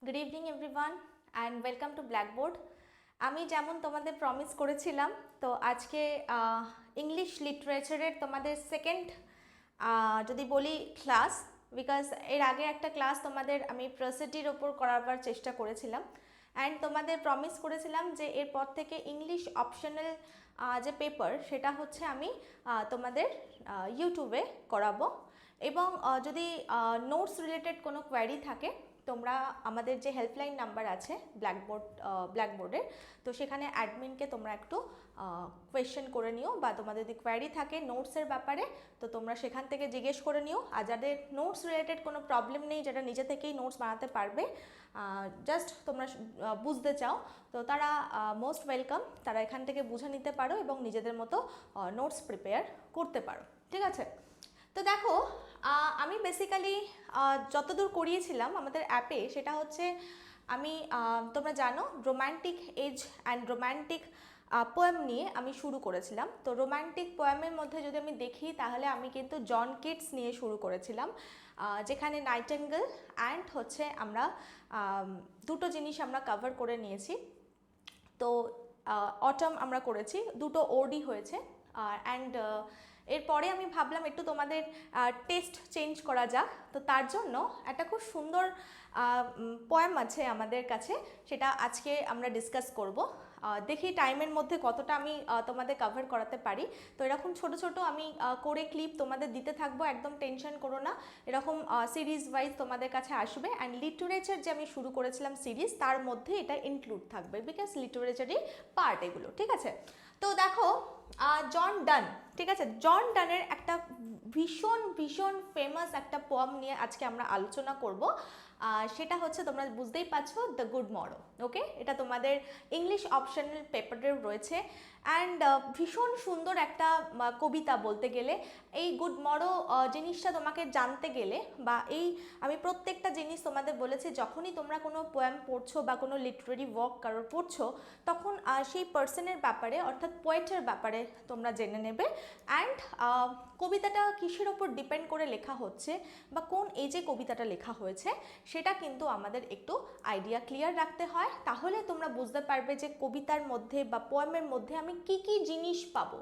Good evening everyone and welcome to blackboard. আমি যেমন তোমাদের প্রমিস করেছিলাম, তো আজকে ইংলিশ লিটারেচারের তোমাদের সেকেন্ড যদি বলি ক্লাস, বিকজ এর আগে একটা ক্লাস তোমাদের আমি প্রসিডির ওপর করাবার চেষ্টা করেছিলাম অ্যান্ড তোমাদের প্রমিস করেছিলাম যে এরপর থেকে ইংলিশ অপশনাল যে পেপার সেটা হচ্ছে আমি তোমাদের ইউটিউবে করাবো। এবং যদি নোটস রিলেটেড কোনো কোয়ারি থাকে তোমরা আমাদের যে হেল্পলাইন নাম্বার আছে ব্ল্যাকবোর্ডের, তো সেখানে অ্যাডমিনকে তোমরা একটু কোয়েশ্চেন করে নিও, বা তোমাদের যদি কোয়ারি থাকে নোটসের ব্যাপারে তো তোমরা সেখান থেকে জিজ্ঞেস করে নিও। আর যাদের নোটস রিলেটেড কোনো প্রবলেম নেই, যারা নিজে থেকেই নোটস বানাতে পারবে, জাস্ট তোমরা বুঝতে চাও, তো তারা মোস্ট ওয়েলকাম, তারা এখান থেকে বুঝে নিতে পারো এবং নিজেদের মতো নোটস প্রিপেয়ার করতে পারো। ঠিক আছে, তো দেখো আমি বেসিক্যালি যতদূর করিয়েছিলাম আমাদের অ্যাপে সেটা হচ্ছে আমি তোমরা জানো romantic age and romantic poem নিয়ে আমি শুরু করেছিলাম। তো রোম্যান্টিক পোয়েমের মধ্যে যদি আমি দেখি তাহলে আমি কিন্তু জন কিটস নিয়ে শুরু করেছিলাম, যেখানে নাইটেঙ্গেল অ্যান্ড হচ্ছে আমরা দুটো জিনিস আমরা কভার করে নিয়েছি। তো অটম আমরা করেছি, দুটো ওডি হয়েছে। অ্যান্ড এরপরে আমি ভাবলাম একটু তোমাদের টেস্ট চেঞ্জ করা যাক, তো তার জন্য একটা খুব সুন্দর পোয়েম আছে আমাদের কাছে, সেটা আজকে আমরা ডিসকাস করব। দেখি টাইমের মধ্যে কতটা আমি তোমাদের কভার করাতে পারি। তো এরকম ছোট ছোট আমি করে ক্লিপ তোমাদের দিতে থাকবো, একদম টেনশন করো না, এরকম সিরিজ ওয়াইজ তোমাদের কাছে আসবে। অ্যান্ড লিটারেচার যে আমি শুরু করেছিলাম সিরিজ, তার মধ্যে এটা ইনক্লুড থাকবে, বিকজ লিটারেচারই পার্ট এগুলো। ঠিক আছে, তো দেখো জন ডান, ঠিক আছে, জন ডানের একটা ভীষণ ভীষণ ফেমাস একটা পোয়েম নিয়ে আজকে আমরা আলোচনা করব। সেটা হচ্ছে তোমরা বুঝতেই পারছো, দ্য গুড মরো। ওকে, এটা তোমাদের ইংলিশ অপশনাল পেপারেও রয়েছে অ্যান্ড ভীষণ সুন্দর একটা কবিতা বলতে গেলে। এই গুড মরো জিনিসটা তোমাকে জানতে গেলে, বা এই আমি প্রত্যেকটা জিনিস তোমাদের বলেছি, যখনই তোমরা কোনো পোয়েম পড়ছো বা কোনো লিটারেরি ওয়ার্ক কারোর পড়ছো, তখন সেই পার্সনের ব্যাপারে অর্থাৎ পোয়েটের ব্যাপারে তোমরা জেনে নেবে। অ্যান্ড কবিতাটা কিসের ওপর ডিপেন্ড করে লেখা হচ্ছে বা কোন এজে কবিতাটা লেখা হয়েছে সেটা কিন্তু আমাদের একটু আইডিয়া ক্লিয়ার রাখতে হয়। তাহলে তোমরা বুঝতে পারবে যে কবিতার মধ্যে বা পোয়েমের মধ্যে আমি কি কি জিনিস পাবো,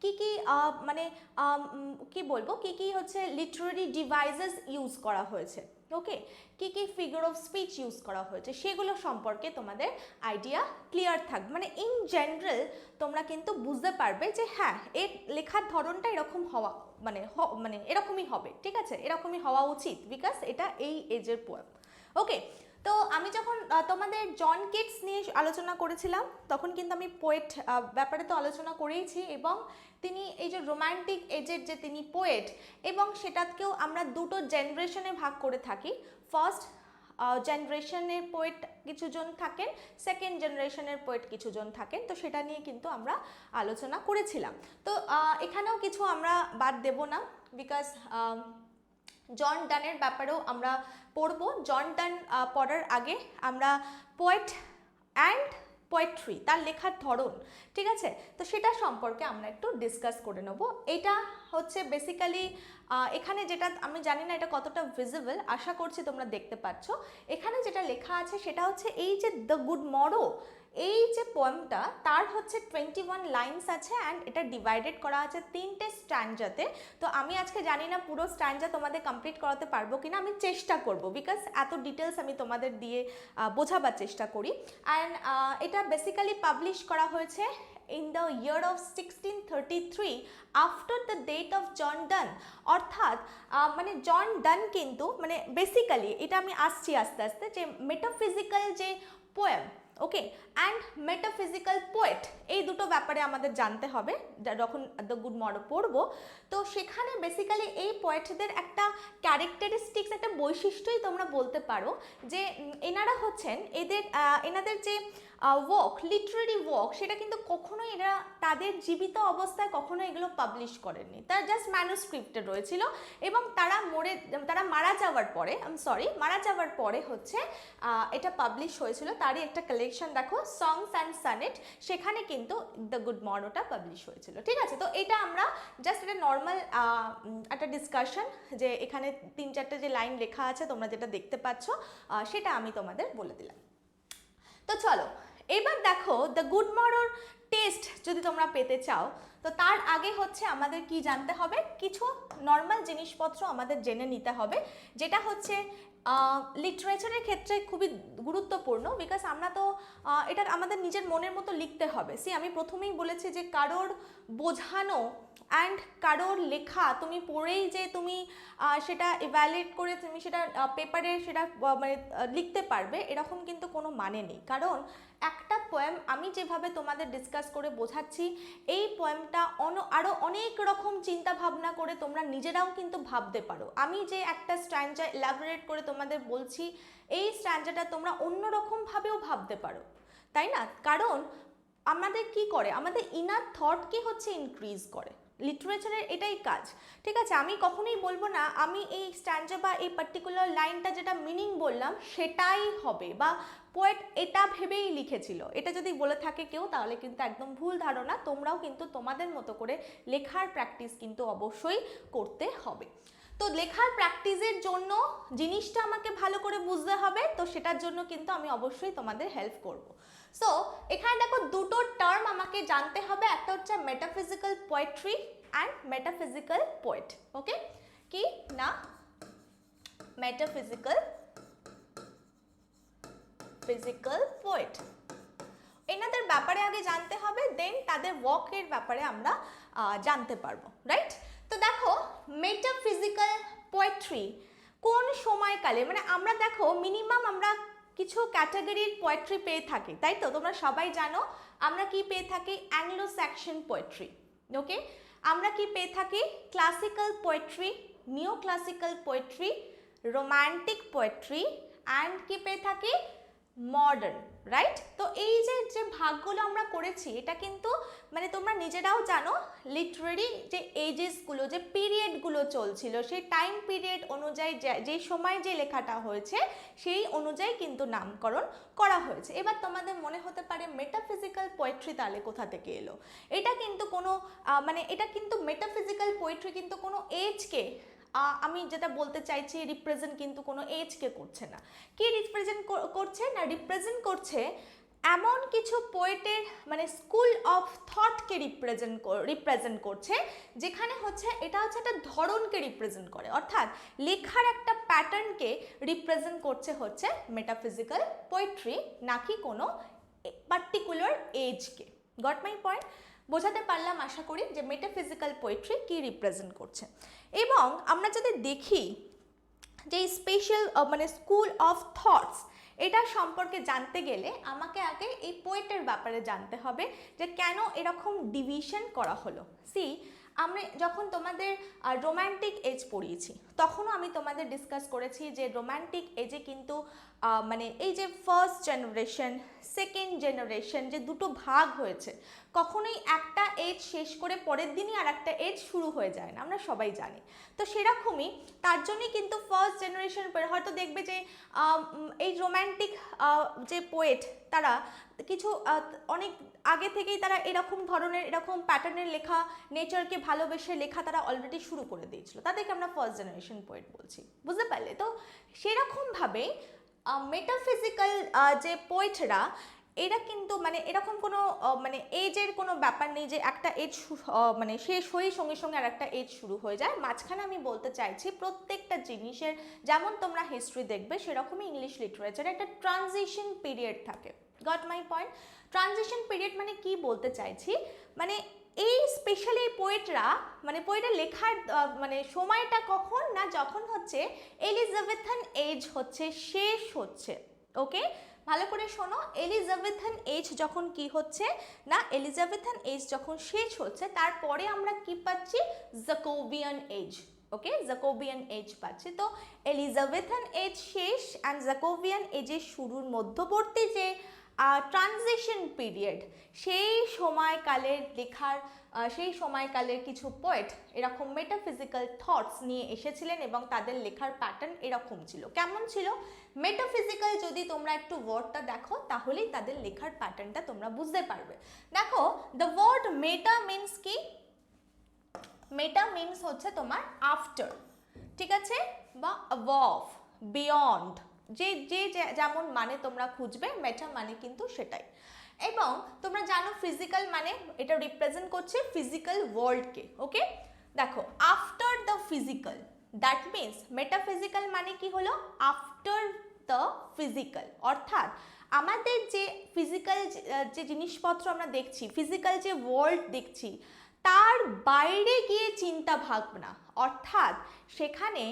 কি কি মানে কি বলবো, কি কি হচ্ছে লিটারেরি ডিভাইসেস ইউজ করা হয়েছে, ওকে, কি কি ফিগার অফ স্পিচ ইউজ করা হয়েছে, সেগুলো সম্পর্কে তোমাদের আইডিয়া ক্লিয়ার থাকবে। মানে ইন জেনারেল তোমরা কিন্তু বুঝতে পারবে যে হ্যাঁ, এর লেখার ধরনটা এরকম হওয়া মানে এরকমই হবে। ঠিক আছে, এরকমই হওয়া উচিত, বিকজ এটা এই এজের পোয়েম। ওকে, তো আমি যখন তোমাদের জন কিটস নিয়ে আলোচনা করেছিলাম তখন কিন্তু আমি পোয়েট ব্যাপারে তো আলোচনা করেইছি, এবং তিনি এই যে রোম্যান্টিক এজের যে তিনি পোয়েট, এবং সেটাকেও আমরা দুটো জেনারেশনে ভাগ করে থাকি। ফার্স্ট জেনারেশনের পোয়েট কিছুজন থাকেন, সেকেন্ড জেনারেশনের পোয়েট কিছুজন থাকেন, তো সেটা নিয়ে কিন্তু আমরা আলোচনা করেছিলাম। তো এখানেও কিছু আমরা বাদ দেব না, বিকজ জন ডানের ব্যাপারেও আমরা পড়ব। জন ডান পড়ার আগে আমরা পোয়েট অ্যান্ড পোয়েট্রি, তার লেখার ধরন, ঠিক আছে, তো সেটা সম্পর্কে আমরা একটু ডিসকাস করে নেব। এটা হচ্ছে বেসিক্যালি এখানে যেটা, আমি জানি না এটা কতটা ভিজিবল, আশা করছি তোমরা দেখতে পাচ্ছ। এখানে যেটা লেখা আছে সেটা হচ্ছে এই যে দ্য গুড মরো, এই যে পোয়েমটা তার হচ্ছে 21 লাইন্স আছে অ্যান্ড এটা ডিভাইডেড করা আছে 3টে স্ট্যান্ডাতে। তো আমি আজকে জানি না পুরো স্ট্যান্ডা তোমাদের কমপ্লিট করাতে পারবো কিনা, আমি চেষ্টা করব, বিকজ এত ডিটেলস আমি তোমাদের দিয়ে বোঝাবার চেষ্টা করি। অ্যান্ড এটা বেসিক্যালি পাবলিশ করা হয়েছে in the year of 1633 after the date of John Donne। অর্থাৎ মানে জন ডান কিন্তু মানে বেসিক্যালি এটা আমি আসছি আস্তে আস্তে, যে মেটাফিজিক্যাল যে poem, okay, and metaphysical poet, এই দুটো ব্যাপারে আমাদের জানতে হবে যখন দ্য গুড মরো পড়বো। তো সেখানে বেসিক্যালি এই পোয়েটদের একটা ক্যারেক্টারিস্টিক্স, একটা বৈশিষ্ট্যই তোমরা বলতে পারো যে এনারা হচ্ছেন এনাদের যে ওয়ার্ক, লিটারেরি ওয়ার্ক, সেটা কিন্তু কখনোই এরা তাদের জীবিত অবস্থায় কখনো এগুলো পাবলিশ করেননি, তার জাস্ট ম্যানুস্ক্রিপ্টে রয়েছিল এবং তারা মারা যাওয়ার পরে, মারা যাওয়ার পরে হচ্ছে এটা পাবলিশ হয়েছিল। তারই একটা কালেকশন দেখো, সংস অ্যান্ড সনেট, সেখানে কিন্তু দ্য গুড মর্নটা পাবলিশ হয়েছিল। ঠিক আছে, তো এটা আমরা জাস্ট এটা নর্মাল একটা ডিসকাশন, যে এখানে 3-4টে যে লাইন লেখা আছে তোমরা যেটা দেখতে পাচ্ছ সেটা আমি তোমাদের বলে দিলাম। তো চলো এবার দেখো দ্য গুড মর্নর টেস্ট যদি তোমরা পেতে চাও, তো তার আগে হচ্ছে আমাদের কি জানতে হবে, কিছু নর্মাল জিনিসপত্র আমাদের জেনে নিতে হবে, যেটা হচ্ছে লিটারেচারের ক্ষেত্রে খুবই গুরুত্বপূর্ণ, বিকজ আমরা তো এটা আমাদের নিজের মনের মতো লিখতে হবে। আমি প্রথমেই বলেছি যে কারোর বোঝানো অ্যান্ড কারোর লেখা তুমি পড়েই যে তুমি সেটা ইভ্যালুয়েট করে তুমি সেটা পেপারে সেটা মানে লিখতে পারবে, এরকম কিন্তু কোনো মানে নেই। কারণ একটা পোয়েম আমি যেভাবে তোমাদের ডিসকাস করে বোঝাচ্ছি, এই পোয়েমটা আরও অনেক রকম চিন্তা ভাবনা করে তোমরা নিজেরাও কিন্তু ভাবতে পারো। আমি যে একটা স্ট্যান্ডা এলাবোরেট করে তোমাদের বলছি, এই স্ট্যান্ডাটা তোমরা অন্যরকমভাবেও ভাবতে পারো, তাই না? কারণ আমাদের কি করে, আমাদের ইনার থটকে হচ্ছে ইনক্রিজ করে, লিটারেচারের এটাই কাজ। ঠিক আছে, আমি কখনোই বলবো না আমি এই স্ট্যান্ডা বা এই পার্টিকুলার লাইনটা যেটা মিনিং বললাম সেটাই হবে, বা পোয়েট এটা ভেবেই লিখেছিল, এটা যদি বলে থাকে কেউ তাহলে কিন্তু একদম ভুল ধারণা। তোমরাও কিন্তু তোমাদের মতো করে লেখার প্র্যাকটিস কিন্তু অবশ্যই করতে হবে। তো লেখার প্র্যাকটিসের জন্য জিনিসটা আমাকে ভালো করে বুঝতে হবে, তো সেটার জন্য কিন্তু আমি অবশ্যই তোমাদের হেল্প করব। সো এখানে দেখো দুটো টার্ম আমাকে জানতে হবে, একটা হচ্ছে metaphysical poetry and metaphysical poet. Okay, কি না মেটাফিজিক্যাল পোয়েট, এনাদের ব্যাপারে আগে জানতে হবে, দেন তাদের ওয়ার্কের ব্যাপারে আমরা জানতে পারবো, রাইট? তো দেখো মেটাফিজিক্যাল পোয়েট্রি কোন সময়কালে, মানে আমরা দেখো মিনিমাম আমরা কিছু ক্যাটাগরির পোয়েট্রি পেয়ে থাকি, তাই তো? তোমরা সবাই জানো আমরা কি পেয়ে থাকি, অ্যাংলো স্যাকশন পোয়েট্রি। ওকে, আমরা কি পেয়ে থাকি, ক্লাসিক্যাল পোয়েট্রি, নিও classical poetry, romantic poetry and কি পেয়ে থাকি, মডার্ন, রাইট? তো এই যে ভাগগুলো আমরা করেছি, এটা কিন্তু মানে তোমরা নিজেরাও জানো লিটারেরি যে এজেসগুলো, যে পিরিয়ডগুলো চলছিল, সেই টাইম পিরিয়ড অনুযায়ী যে সময় যে লেখাটা হয়েছে সেই অনুযায়ী কিন্তু নামকরণ করা হয়েছে। এবার তোমাদের মনে হতে পারে মেটাফিজিক্যাল পোয়েট্রি তাহলে কোথা থেকে এলো? এটা কিন্তু কোনো মানে এটা কিন্তু মেটাফিজিক্যাল পোয়েট্রি কিন্তু কোনো এজকে, আমি যেটা বলতে চাইছি, রিপ্রেজেন্ট কিন্তু কোনো এজকে করছে না। কি রিপ্রেজেন্ট করছে না, রিপ্রেজেন্ট করছে এমন কিছু পোয়েটের মানে স্কুল অফ থটকে রিপ্রেজেন্ট করছে, যেখানে হচ্ছে এটা হচ্ছে একটা ধরনকে রিপ্রেজেন্ট করে, অর্থাৎ লেখার একটা প্যাটার্নকে রিপ্রেজেন্ট করছে হচ্ছে মেটাফিজিক্যাল পোয়েট্রি, নাকি কোনো পার্টিকুলার এজকে। Got my point? বোঝাতে পারলাম আশা করি যে মেটাফিজিক্যাল পোয়েট্রি কি রিপ্রেজেন্ট করছে। এবং আমরা যদি দেখি যে স্পেশাল মানে স্কুল অফ থটস, এটা সম্পর্কে জানতে গেলে আমাকে আগে এই পোয়েটের ব্যাপারে জানতে হবে যে কেন এরকম ডিভিশন করা হলো। আমি যখন তোমাদের রোম্যান্টিক এজ পড়িয়েছি তখনও আমি তোমাদের ডিসকাস করেছি যে রোম্যান্টিক এজে কিন্তু মানে এই যে ফার্স্ট জেনারেশন সেকেন্ড জেনারেশন যে দুটো ভাগ হয়েছে, কখনোই একটা এজ শেষ করে পরের দিনই আর একটা এজ শুরু হয়ে যায় না, আমরা সবাই জানি। তো সেরকমই তার জন্যই কিন্তু ফার্স্ট জেনারেশন পরে হয়তো দেখবে যে এই রোম্যান্টিক যে পোয়েট তারা কিছু অনেক আগে থেকেই তারা এরকম ধরনের এরকম প্যাটার্নের লেখা, নেচারকে ভালোবেসে লেখা তারা অলরেডি শুরু করে দিয়েছিল, তাদেরকে আমরা ফার্স্ট জেনারেশন পোয়েট বলছি, বুঝতে পারলে? তো সেরকমভাবে মেটাফিজিক্যাল যে পোয়েটরা এরা কিন্তু মানে এরকম কোনো মানে এজের কোনো ব্যাপার নেই যে একটা এজ মানে শেষ হয়ে সঙ্গে সঙ্গে আর একটা এজ শুরু হয়ে যায়। মাঝখানে আমি বলতে চাইছি প্রত্যেকটা জিনিসের যেমন তোমরা হিস্ট্রি দেখবে সেরকমই ইংলিশ লিটারেচারে একটা ট্রানজিশন পিরিয়ড থাকে। Goat my point? Transition period মানে কি বলতে চাইছি, মানে এই স্পেশালি পোয়েটরা মানে পোয়েটের লেখার মানে সময়টা কখন না, যখন হচ্ছে এলিজাবেথান এজ হচ্ছে শেষ হচ্ছে। ওকে, ভালো করে শোনো, এলিজাবেথান এজ যখন কি হচ্ছে না, এলিজাবেথান এজ যখন শেষ হচ্ছে তারপরে আমরা কি পাচ্ছি, জ্যাকোবিয়ান এজ। ওকে, জ্যাকোবিয়ান এজ পাচ্ছি। তো এলিজাবেথান এজ শেষ অ্যান্ড জ্যাকোবিয়ান এজের শুরুর মধ্যবর্তী যে ট্রানজিশন পিরিয়ড, সেই সময়কালের লেখার সেই সময়কালের কিছু পোয়েট এরকম মেটাফিজিক্যাল থটস নিয়ে এসেছিলেন এবং তাদের লেখার প্যাটার্ন এরকম ছিল। কেমন ছিল? মেটাফিজিক্যাল যদি তোমরা একটু ওয়ার্ডটা দেখো তাহলেই তাদের লেখার প্যাটার্নটা তোমরা বুঝতে পারবে। দেখো, দ্য ওয়ার্ড মেটা মিনস কি? মেটা মিনস হচ্ছে তোমার আফটার, ঠিক আছে, বা অ্যাবভ, বিয়ন্ড, যে যে যেমন মানে তোমরা খুঁজবে, মেটা মানে কিন্তু সেটাই। এবং তোমরা জানো ফিজিক্যাল মানে এটা রিপ্রেজেন্ট করছে ফিজিক্যাল ওয়ার্ল্ডকে। ওকে, দেখো after the physical, that means metaphysical মানে কি হলো? আফটার দ্য ফিজিক্যাল, অর্থাৎ আমাদের যে ফিজিক্যাল যে জিনিসপত্র আমরা দেখছি, ফিজিক্যাল যে ওয়ার্ল্ড দেখছি, তার বাইরে গিয়ে চিন্তা ভাবনা, অর্থাৎ সেখানে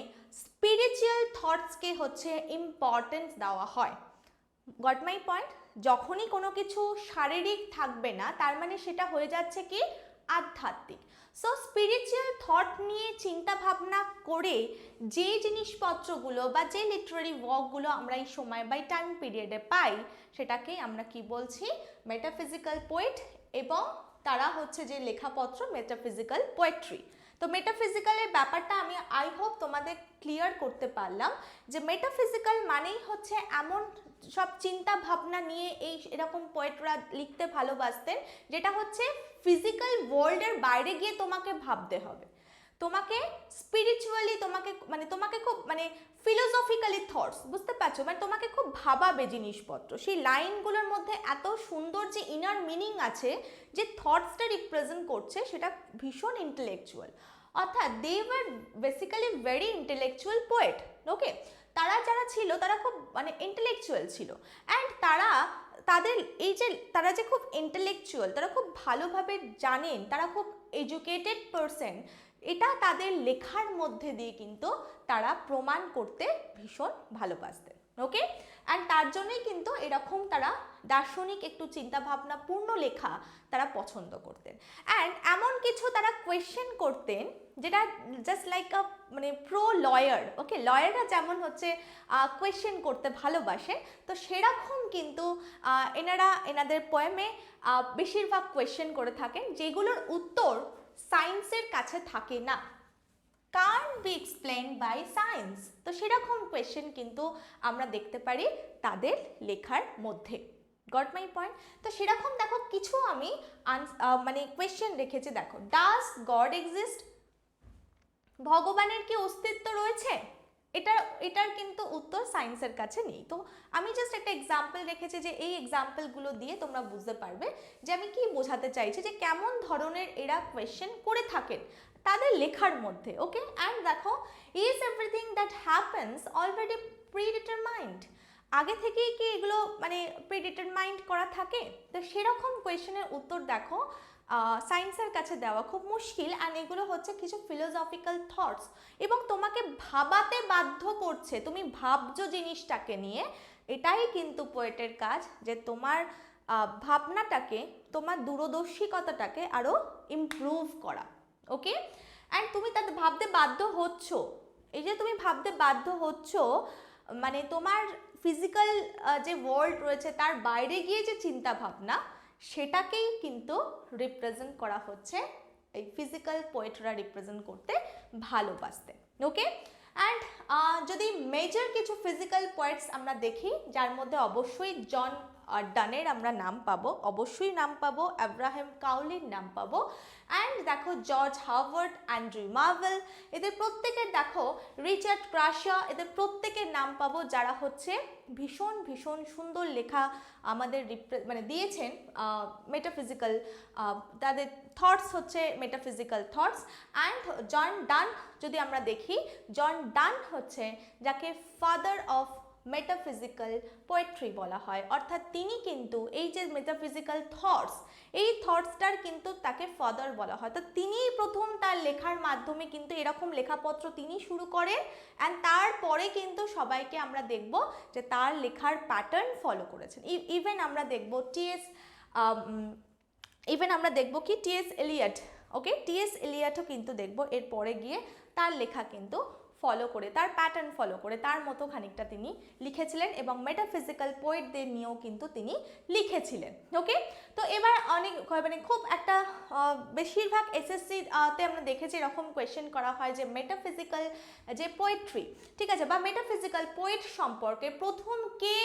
স্পিরিচুয়াল থটসকে হচ্ছে ইম্পর্টেন্স দেওয়া হয়। Goat my point? যখনই কোনো কিছু শারীরিক থাকবে না, তার মানে সেটা হয়ে যাচ্ছে কি? আধ্যাত্মিক। সো স্পিরিচুয়াল থট নিয়ে চিন্তা ভাবনা করে যে জিনিসপত্রগুলো বা যে লিটারারি ওয়ার্কগুলো আমরা এই সময় বাই টাইম পিরিয়ডে পাই, সেটাকেই আমরা কি বলছি? মেটাফিজিক্যাল পোয়েট, এবং তারা হচ্ছে যে লেখাপত্র মেটাফিজিক্যাল পোয়েট্রি। তো মেটাফিজিক্যালের ব্যাপারটা আমি আই হোপ তোমাদের ক্লিয়ার করতে পারলাম, যে মেটাফিজিক্যাল মানেই হচ্ছে এমন সব চিন্তা ভাবনা নিয়ে এই এরকম পোয়েটরা লিখতে ভালোবাসতেন, যেটা হচ্ছে ফিজিক্যাল ওয়ার্ল্ডের বাইরে গিয়ে তোমাকে ভাবতে হবে, তোমাকে স্পিরিচুয়ালি তোমাকে খুব ফিলোসফিক্যালি থটস, বুঝতে পারছো, তোমাকে খুব ভাবাবে জিনিসপত্র। সেই লাইনগুলোর মধ্যে এত সুন্দর যে ইনার মিনিং আছে, যে থটসটা রিপ্রেজেন্ট করছে, সেটা ভীষণ ইন্টেলেকচুয়াল। অর্থাৎ they were basically very intellectual poet. Okay, তারা যারা ছিল তারা খুব ইন্টেলেকচুয়াল ছিল, অ্যান্ড তারা যে খুব ইন্টেলেকচুয়াল, তারা খুব ভালোভাবে জানেন, তারা খুব এডুকেটেড পারসন, এটা তাদের লেখার মধ্যে দিয়ে কিন্তু তারা প্রমাণ করতে ভীষণ ভালোবাসতেন। ওকে, অ্যান্ড তার জন্যই কিন্তু এরকম তারা দার্শনিক একটু চিন্তাভাবনা পূর্ণ লেখা তারা পছন্দ করতেন। অ্যান্ড এমন কিছু তারা কোয়েশ্চেন করতেন যেটা just like a pro lawyer. Okay, লয়াররা যেমন হচ্ছে কোয়েশ্চেন করতে ভালোবাসে, তো সেরকম কিন্তু এনাদের পোয়েমে বেশিরভাগ কোয়েশ্চেন করে থাকেন, যেগুলোর উত্তর সায়েন্সের কাছে থাকে না, can't be explained by science। তো সেরকম কোয়েশ্চেন কিন্তু আমরা দেখতে পারি তাদের লেখার মধ্যে। Goat my point? তো সেরকম দেখো কিছু আমি কোয়েশ্চেন রেখেছি। দেখো, ডাজ গড এক্সিস্ট? ভগবানের কি অস্তিত্ব রয়েছে? এটার কিন্তু উত্তর সায়েন্সের কাছে নেই। তো আমি জাস্ট একটা এক্সাম্পল রেখেছি, যে এই এক্সাম্পলগুলো দিয়ে তোমরা বুঝতে পারবে যে আমি কি বোঝাতে চাইছি, যে কেমন ধরনের এরা কোয়েশ্চেন করে থাকেন তাদের লেখার মধ্যে। ওকে, অ্যান্ড দেখো, is everything that happens already predetermined? আগে থেকেই কি এগুলো প্রিডিটারমাইন্ড করা থাকে? তো সেরকম কোয়েশ্চেনের উত্তর দেখো সায়েন্সের কাছে দেওয়া খুব মুশকিল, অ্যান্ড এগুলো হচ্ছে কিছু ফিলোসফিক্যাল থটস, এবং তোমাকে ভাবাতে বাধ্য করছে, তুমি ভাবছো জিনিসটাকে নিয়ে। এটাই কিন্তু পোয়েটের কাজ, যে তোমার ভাবনাটাকে, তোমার দূরদর্শিকতাটাকে আরও ইমপ্রুভ করা। ওকে, অ্যান্ড তুমি তাতে ভাবতে বাধ্য হচ্ছ, এই যে তুমি ভাবতে বাধ্য হচ্ছ, তোমার ফিজিক্যাল যে ওয়ার্ল্ড রয়েছে তার বাইরে গিয়ে যে চিন্তা ভাবনা, সেটাকেই কিন্তু রিপ্রেজেন্ট করা হচ্ছে, এই ফিজিক্যাল পোয়েটরা রিপ্রেজেন্ট করতে ভালোবাসতেন। ওকে, অ্যান্ড যদি মেজর কিছু ফিজিক্যাল পোয়েটস আমরা দেখি, যার মধ্যে অবশ্যই জন ডানের আমরা নাম পাবো, অবশ্যই নাম পাবো, আব্রাহাম কাউলির নাম পাবো, অ্যান্ড দেখো জর্জ হার্ভার্ড, অ্যান্ড্রু মার্ভেল, এদের প্রত্যেকের, দেখো রিচার্ড ক্রাশা, এদের প্রত্যেকের নাম পাবো, যারা হচ্ছে ভীষণ ভীষণ সুন্দর লেখা আমাদের দিয়েছেন মেটাফিজিক্যাল, তাদের থটস হচ্ছে মেটাফিজিক্যাল থটস। অ্যান্ড জন ডান যদি আমরা দেখি, জন ডান হচ্ছে যাকে ফাদার অফ মেটাফিজিক্যাল পোয়েট্রি বলা হয়, অর্থাৎ তিনি কিন্তু এই যে মেটাফিজিক্যাল থটস, এই থটসটার কিন্তু তাকে ফাদার বলা হয়। তো তিনিই প্রথম তার লেখার মাধ্যমে কিন্তু এরকম লেখাপত্র তিনি শুরু করেন, অ্যান্ড তারপরে কিন্তু সবাইকে আমরা দেখব যে তার লেখার প্যাটার্ন ফলো করেছেন। ইভেন আমরা দেখব টিএস এলিয়ট। ওকে, টিএস এলিয়টও কিন্তু দেখব এরপরে গিয়ে তার লেখা কিন্তু ফলো করে, তার প্যাটার্ন ফলো করে, তার মতো খানিকটা তিনি লিখেছিলেন এবং মেটাফিজিক্যাল পোয়েটদের নিয়েও কিন্তু তিনি লিখেছিলেন। ওকে, তো এবার অনেক মানে খুব একটা বেশিরভাগ এসএসসি তে আমরা দেখেছি এরকম কোয়েশ্চেন করা হয় যে মেটাফিজিক্যাল যে পোয়েট্রি, ঠিক আছে, বা মেটাফিজিক্যাল পোয়েট সম্পর্কে প্রথম কে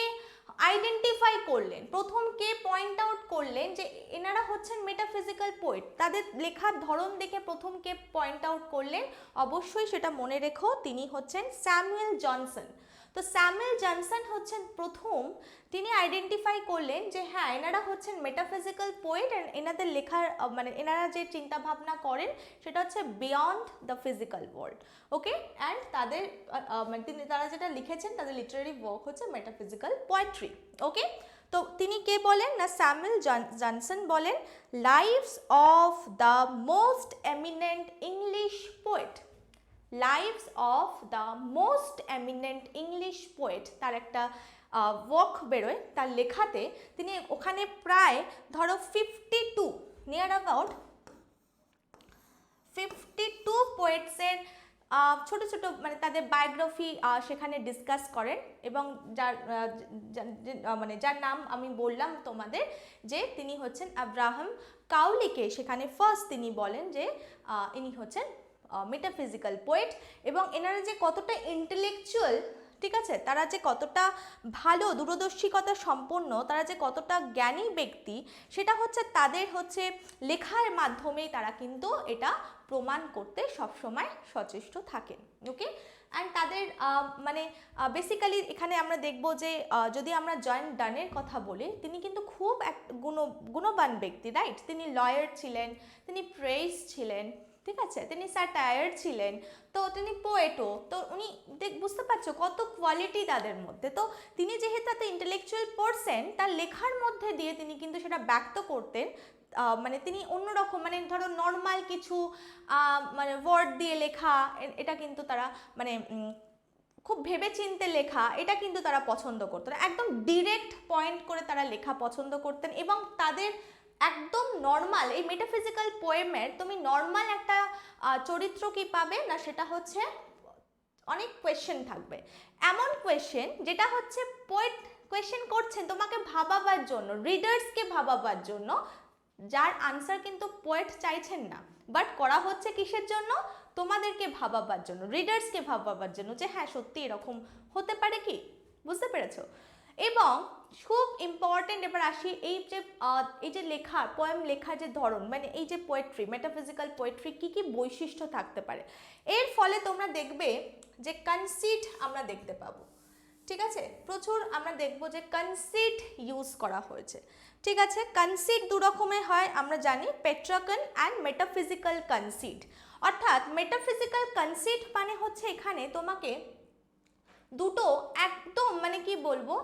আইডেন্টিফাই করলেন, প্রথম কে পয়েন্ট আউট করলেন যে এনারা হচ্ছেন মেটাফিজিক্যাল পোয়েট, তাদের লেখার ধরন দেখে প্রথম কে পয়েন্ট আউট করলেন, অবশ্যই সেটা মনে রেখো, তিনি হচ্ছেন স্যামুয়েল জনসন। তো স্যামুয়েল জনসন হচ্ছেন প্রথম, তিনি আইডেন্টিফাই করলেন যে হ্যাঁ এনারা হচ্ছেন মেটাফিজিক্যাল পোয়েট অ্যান্ড এনাদের লেখার মানে এনারা যে চিন্তা ভাবনা করেন সেটা হচ্ছে beyond the physical world. Okay, and তাদের মানে তারা যেটা লিখেছেন তাদের লিটারারি ওয়ার্ক হচ্ছে মেটাফিজিক্যাল পোয়েট্রি। ওকে, তো তিনি কে বলেন না স্যামুয়েল জনসন বলেন lives of the most eminent English poet, lives of the most eminent English poet, তার একটা ওয়ার্ক বেরোয় তার লেখাতে, তিনি ওখানে প্রায় ধরো 52 নিয়ার অ্যাবাউট 52 পোয়েটসের ছোট ছোট মানে তাদের বায়োগ্রাফি সেখানে ডিসকাস করেন এবং যার মানে যার নাম আমি বললাম তোমাদের যে তিনি হচ্ছেন আব্রাহাম কাউলিকে সেখানে ফার্স্ট তিনি বলেন যে ইনি হচ্ছেন মেটাফিজিক্যাল পোয়েট এবং এনারা যে কতটা ইন্টেলেকচুয়াল, ঠিক আছে, তারা যে কতটা ভালো দূরদর্শিকতা সম্পন্ন, তারা যে কতটা জ্ঞানী ব্যক্তি সেটা হচ্ছে তাদের হচ্ছে লেখার মাধ্যমেই তারা কিন্তু এটা প্রমাণ করতে সবসময় সচেষ্ট থাকেন। ওকে, অ্যান্ড তাদের মানে বেসিক্যালি এখানে আমরা দেখব যে যদি আমরা জন ডানের কথা বলি, তিনি কিন্তু খুব এক গুণবান ব্যক্তি, রাইট, তিনি লয়ার ছিলেন, তিনি প্রেস ছিলেন, ঠিক আছে, তিনি স্যাটায়ার ছিলেন, তো তিনি পোয়েটও, তো উনি বুঝতে পারছো কত কোয়ালিটি তাদের মধ্যে। তো তিনি যেহেতু একটা ইন্টেলেকচুয়াল পারসন, তার লেখার মধ্যে দিয়ে তিনি কিন্তু সেটা ব্যক্ত করতেন, মানে তিনি অন্যরকম মানে ধরো নর্মাল কিছু মানে ওয়ার্ড দিয়ে লেখা এটা কিন্তু তারা মানে খুব ভেবেচিন্তে লেখা এটা কিন্তু তারা পছন্দ করতেন, একদম ডিরেক্ট পয়েন্ট করে তারা লেখা পছন্দ করতেন এবং তাদের একদম নর্মাল এই মেটাফিজিক্যাল পোয়েমের তুমি নর্মাল একটা চরিত্র কি পাবে না, সেটা হচ্ছে অনেক কোয়েশ্চেন থাকবে, এমন কোয়েশ্চেন যেটা হচ্ছে পোয়েট কোয়েশ্চেন করছেন তোমাকে ভাবাবার জন্য, রিডার্সকে ভাবাবার জন্য, যার আনসার কিন্তু পোয়েট চাইছেন না, বাট করা হচ্ছে কিসের জন্য, তোমাদেরকে ভাবাবার জন্য, রিডার্সকে ভাবাবার জন্য যে হ্যাঁ সত্যি এরকম হতে পারে কি, বুঝতে পেরেছো। এবং খুব ইম্পর্টেন্ট, এবার আসি এই যে লেখার পোয়েম লেখার যে ধরন, মানে এই যে পোয়েট্রি মেটাফিজিক্যাল পোয়েট্রি কি কি বৈশিষ্ট্য থাকতে পারে, এর ফলে তোমরা দেখবে যে কনসিট আমরা দেখতে পাবো, ঠিক আছে, প্রচুর আমরা দেখব যে কনসিট ইউজ করা হয়েছে, ঠিক আছে। কনসিট দু রকমের হয় আমরা জানি, পেট্রাকন অ্যান্ড মেটাফিজিক্যাল কনসিট। অর্থাৎ মেটাফিজিক্যাল কনসিট মানে হচ্ছে এখানে তোমাকে দুটো একদম মানে কি বলবো